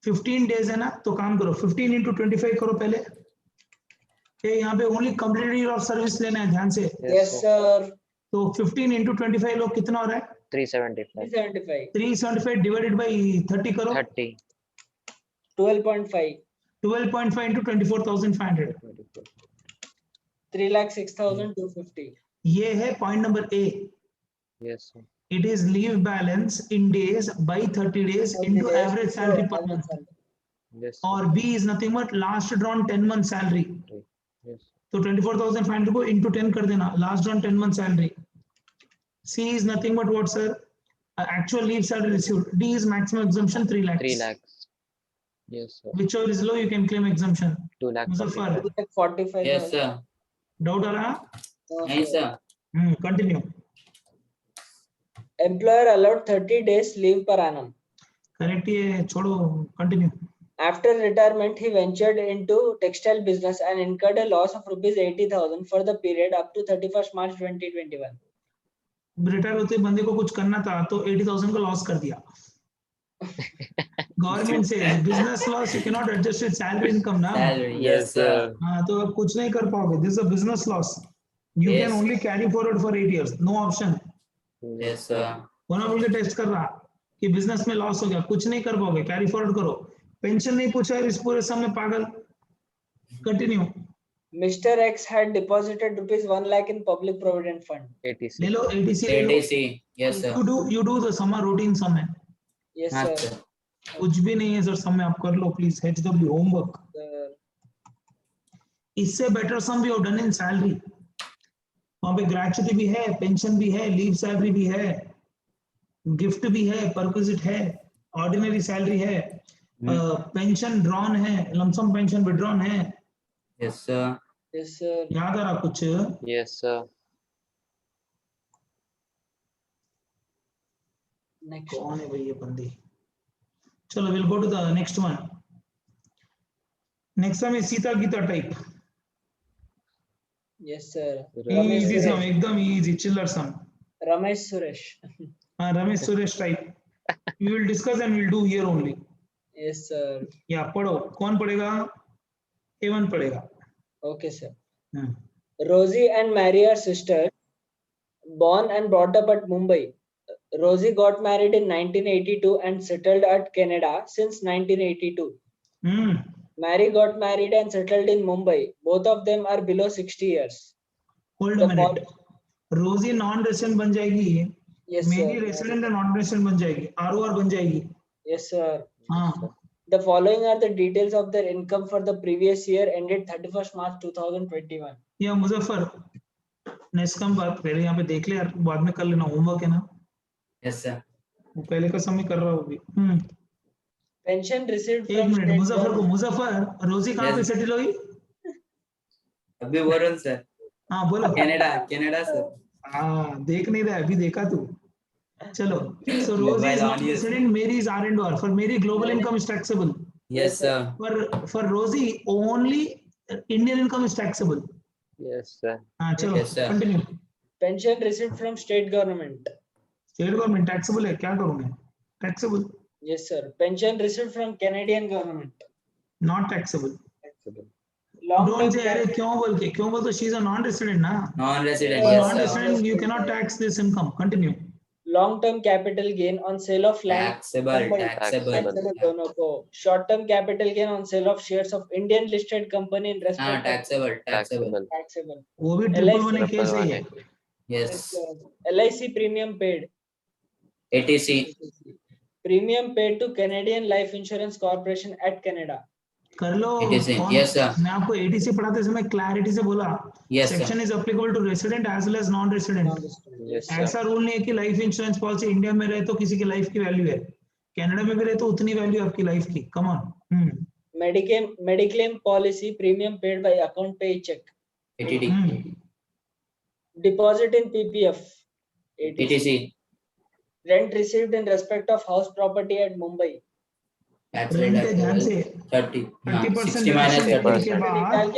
15 days है ना, तो काम करो 15 into 25 करो पहले. ये यहाँ पे only completed year of service लेना है, ध्यान से. Yes, sir. तो 15 into 25 लोग कितना हो रहा है? 375. 375. 375 डिवाइडेड बाय 30 करो. 30. 12.5. 12.5 into 24,500. 3,06,250. ये है point number A. Yes, sir. It is leave balance in days by 30 days into average salary per month. Yes, sir. Or B is nothing but last drawn 10 month salary. Yes. तो 24,500 को into 10 कर देना. Last drawn 10 month salary. C is nothing but what, sir? Actual leave salary received. D is maximum exemption 3 lakhs. 3 lakhs. Yes, sir. Whichever is low, you can claim exemption. 2 lakh Muzaffar, 45,000. Yes, sir. doubt आ रहा? Nahi, sir. Continue. Employer allowed 30 days leave per annum. Correct ये छोड़ो. Continue. After retirement, he ventured into textile business and incurred a loss of rupees 80,000 for the period up to 31st March 2021. Retire होते ही बंदे को कुछ करना था तो 80,000 का लॉस कर दिया. गवर्नमेंट से business loss, you can not adjust with salary income ना. Salary. Yes, Yes, sir. हाँ तो अब कुछ नहीं कर पाओगे. This is a business loss. You Yes. Can only carry forward for 8 years. No option. Yes, sir. होना बोल के टेस्ट कर रहा कि बिजनेस में लॉस हो गया, कुछ नहीं कर पाओगे, कैरी फॉरवर्ड करो. पेंशन नहीं पूछा है इस पूरे समय पागल. Continue. Mr. X had deposited rupees 1 lakh in public provident fund. ले 86. लो ATC ले लो. ATC. Yes, sir. You do the summer routine समय. Yes, हाँ, sir. sir. कुछ भी नहीं है सर समय आप कर लो प्लीज. HW homework. इससे बेटर सम भी हो डन इन सैलरी. वहां पे ग्रेचुटी भी है, पेंशन भी है, लीव सैलरी भी है, गिफ्ट भी है, परक्विजिट है, ऑर्डिनरी सैलरी है, पेंशन ड्रॉन है, लमसम पेंशन विड्रॉन है. Yes, sir. Yes, sir. याद आ रहा कुछ? Yes, sir. Next. कौन है भाई ये बंदी? चलो will go to the next one. Next one is Sita Gita type. Yes, sir. Easy Suresh. Sum, एकदम इजी चिल्लर sum. Ramesh Suresh. Ramesh Suresh type. We will discuss and will do here only. Yes, sir. या पढ़ो. कौन पढ़ेगा? A1 पढ़ेगा. Okay, sir. Hmm. Rosie and Mary are sisters, born and brought up at Mumbai. Rosie got married in 1982 and settled at Canada since 1982. Hmm. Mary got married and settled in Mumbai. Both of them are below 60 years. Hold a minute. रोजी non resident बन जाएगी. Yes, मेरी sir. Resident and non resident बन जाएगी. ROR बन जाएगी. Yes, sir. हाँ. The following are the details of their income for the previous year ended 31st March 2021. या मुजफ्फर नेक्स्ट कम बात पहले यहाँ पे देख ले यार, बाद में कर लेना, होमवर्क है ना. Yes, sir. वो पहले का समय कर रहा होगी. Pension received एक from मिनट. state मुजफ्फर को, government. मुजफ्फर रोजी कहाँ पे Yes. सेटल हुई? अभी वरुण sir. हाँ बोलो. Canada sir. हाँ देख नहीं रहा, अभी देखा तू. चलो. So Rosie Mobile is on, not yes. resident. Mary is R&R. For Mary, global income is taxable. Yes, sir. For Rosie, only Indian income is taxable. Yes, sir. हाँ चलो. Yes, sir. Continue. Pension received from state government. State government taxable है, क्या करूँ मैं? Taxable. Yes, sir. Pension received from Canadian government. Not taxable. Long don't term से अरे क्यों बोल तो she is a non resident ना. Non-resident. Yes, non Yes, sir. Resident you cannot tax this income. Continue. long term capital gain on sale of land. Taxable. Taxable. Taxable दोनों को. Short term capital gain on sale of shares of Indian listed company in respect of Taxable. Taxable. taxable. वो भी triple one LIC case है ये. Yes. LIC premium paid. ATC. Premium paid to Canadian Life Insurance Corporation at Canada. कर लो. ATC. कौन- Yes, sir. मैं आपको ATC पढ़ाते समय क्लैरिटी से बोला. Yes, sir. Section is applicable to resident as well as non resident. Yes, sir. ऐसा rule नहीं है कि लाइफ इंश्योरेंस पॉलिसी इंडिया में रहे तो किसी की लाइफ की वैल्यू है, कनाडा में भी रहे तो उतनी वैल्यू आपकी लाइफ की. Come on. Mediclaim policy premium paid by account pay check. ATD. Deposit in PPF. ATC. Rent received in respect of house property at Mumbai. Taxable. Rent है ध्यान से. 30. 30% 60 minus 30. के बाद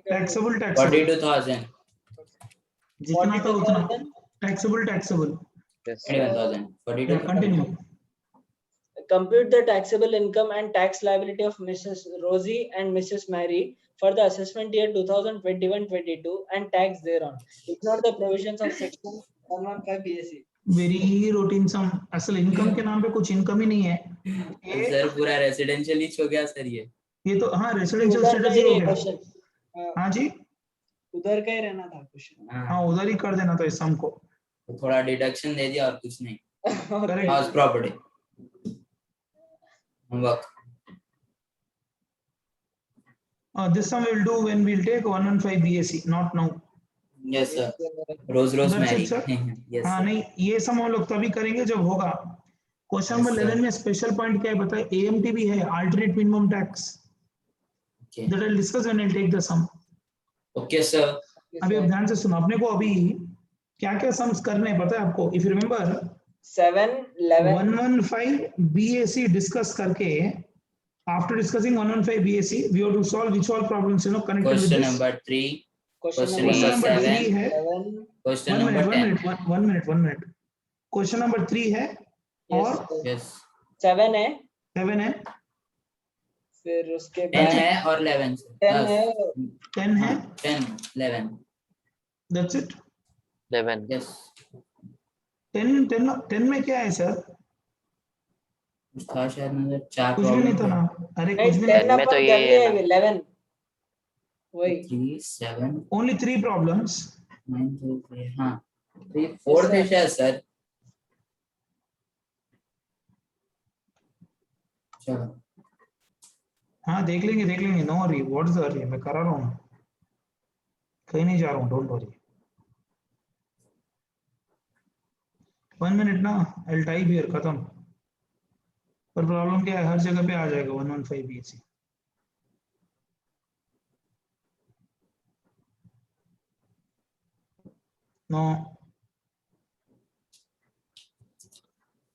टैक्सेबल 42,000. जितना था उतना taxable. Yes, sir. 21,000. 42,000. Continue. Compute the taxable income and tax liability of Mrs. Rosie and Mrs. Mary for the assessment year 2021-22 and tax thereon. Ignore the provisions of section 115 BSE. Very routine some. असल income के नाम पे कुछ income ही नहीं है ये. Sir पूरा residential ही हो गया सर ये तो हाँ रेसिडेंशियल उधर का स्टेटस ही ही हो है गया. question. हाँ जी. उधर का ही रहना था क्वेश्चन. हाँ उधर ही कर देना था इस सम को. तो थोड़ा डिडक्शन दे दिया और कुछ नहीं. Correct. House property. Homework. This sum we will do when we will take 115 BSc, not now. Yes, sir. Yes, Rose That's Mary. it, sir. Yes, हाँ sir. नहीं, ये सब हम लोग तभी करेंगे जब होगा। Question number Yes, sir. 11 में स्पेशल पॉइंट क्या है बताए? AMT भी है, alternate minimum tax. Okay. That I'll discuss when I'll take the sum. Okay, sir. अभी आप ध्यान से सुनो, अपने को अभी क्या क्या सम्स करने हैं पता है आपको? If you remember 7, 11. 115 BAC discuss करके, after discussing 115 BAC, we have to solve which all problems connected with Question this. number 3. Question Question Question number number 3 7. है, 7. Question one number minute, 10. one minute. Question number 3 है Yes, और sir. Yes. 7 है, 7 है, फिर उसके 10 बाद है और 11. 10 है, 10 है, 10, 11. that's it. 11. Yes. 10 में क्या है सर? कुछ था शायद नजर 4 कुछ भी नहीं था प्रॉब्लम ना, अरे नहीं कुछ भी 10 नहीं, में तो अपन ये कर है लिए ना। 11 वही 3, 7, only 3 problems. 9, 2, 3. हाँ 3, 4 थे शायद सर। चलो हाँ देख लेंगे, no worry, what is the worry, मैं करा रहा हूँ, कहीं नहीं जा रहा हूँ, डोंट वरी। 1 मिनट ना, आई टाइप हियर, खत्म। पर प्रॉब्लम क्या है, हर जगह पे आ जाएगा 115 BAC। नो,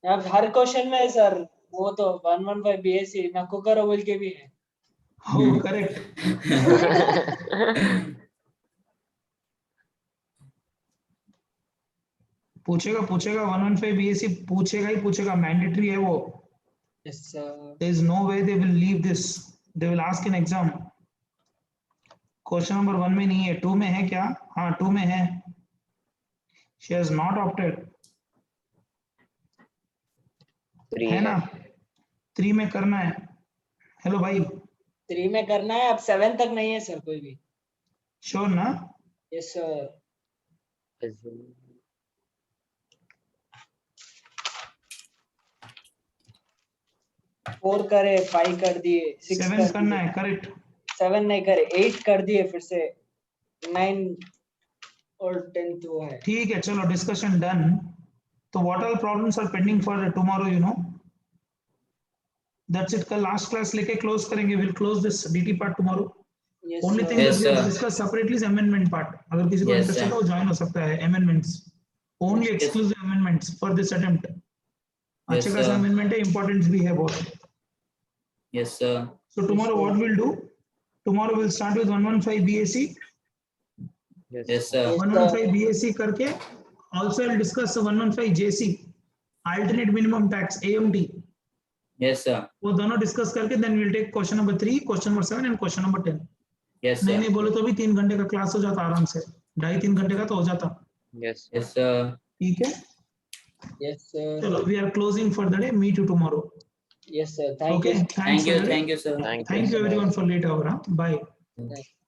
अब हर क्वेश्चन में सर वो तो 115 BSc नको करो बोल के भी है। हो करेक्ट। पूछेगा 115 BAC पूछेगा, मैंडेटरी है वो। Yes, sir. There is no way they will leave this, they will ask in exam। Question number 1 में नहीं है, 2 में है क्या? हाँ 2 में है। She has not opted, 3 है ना? 3 में करना है। हेलो भाई, 3 में करना है, अब 7 तक नहीं है सर कोई भी। श्योर ना? Yes sir. 4 करे, 5 कर दिए, 6 7 कर करना दिए, है, करेक्ट। 7 नहीं करे, 8 कर दिए, फिर से 9 और 10 तो है। ठीक है, चलो डिस्कशन डन। तो what are problems are pending for tomorrow, you know? That's it. कल लास्ट क्लास लेके क्लोज करेंगे, will close this DT part tomorrow. Yes, only sir. Thing that Yes, we have sir. Discuss separately is amendment part. अगर किसी को Yes, interest है sir. तो join हो सकता है। Amendments, only Yes. Exclusive amendments for this attempt. Yes, अच्छे खासा sir. अमेंडमेंट है, इंपॉर्टेंट भी है बहुत। Yes, sir. So tomorrow sir. what we'll do? Tomorrow we'll start with 115 BAC. Yes, sir. Yes. 115 BAC करके also I'll discuss 115 JC, alternate minimum tax AMT. Yes, sir. वो दोनों discuss करके then we'll take question number 3, question number 7 and question number 10. Yes, नहीं sir. नहीं बोले तो भी 3 घंटे का क्लास हो जाता आराम से, 2.5-3 घंटे का तो हो जाता। Yes. Yes, sir. ठीक है, Yes, sir. चलो we are closing for the day. Meet you tomorrow. Yes, sir. Thank Okay, you. thanks for the day. Thank you, sir. Thank you. Thank you everyone for late hour. Bye. Thank you.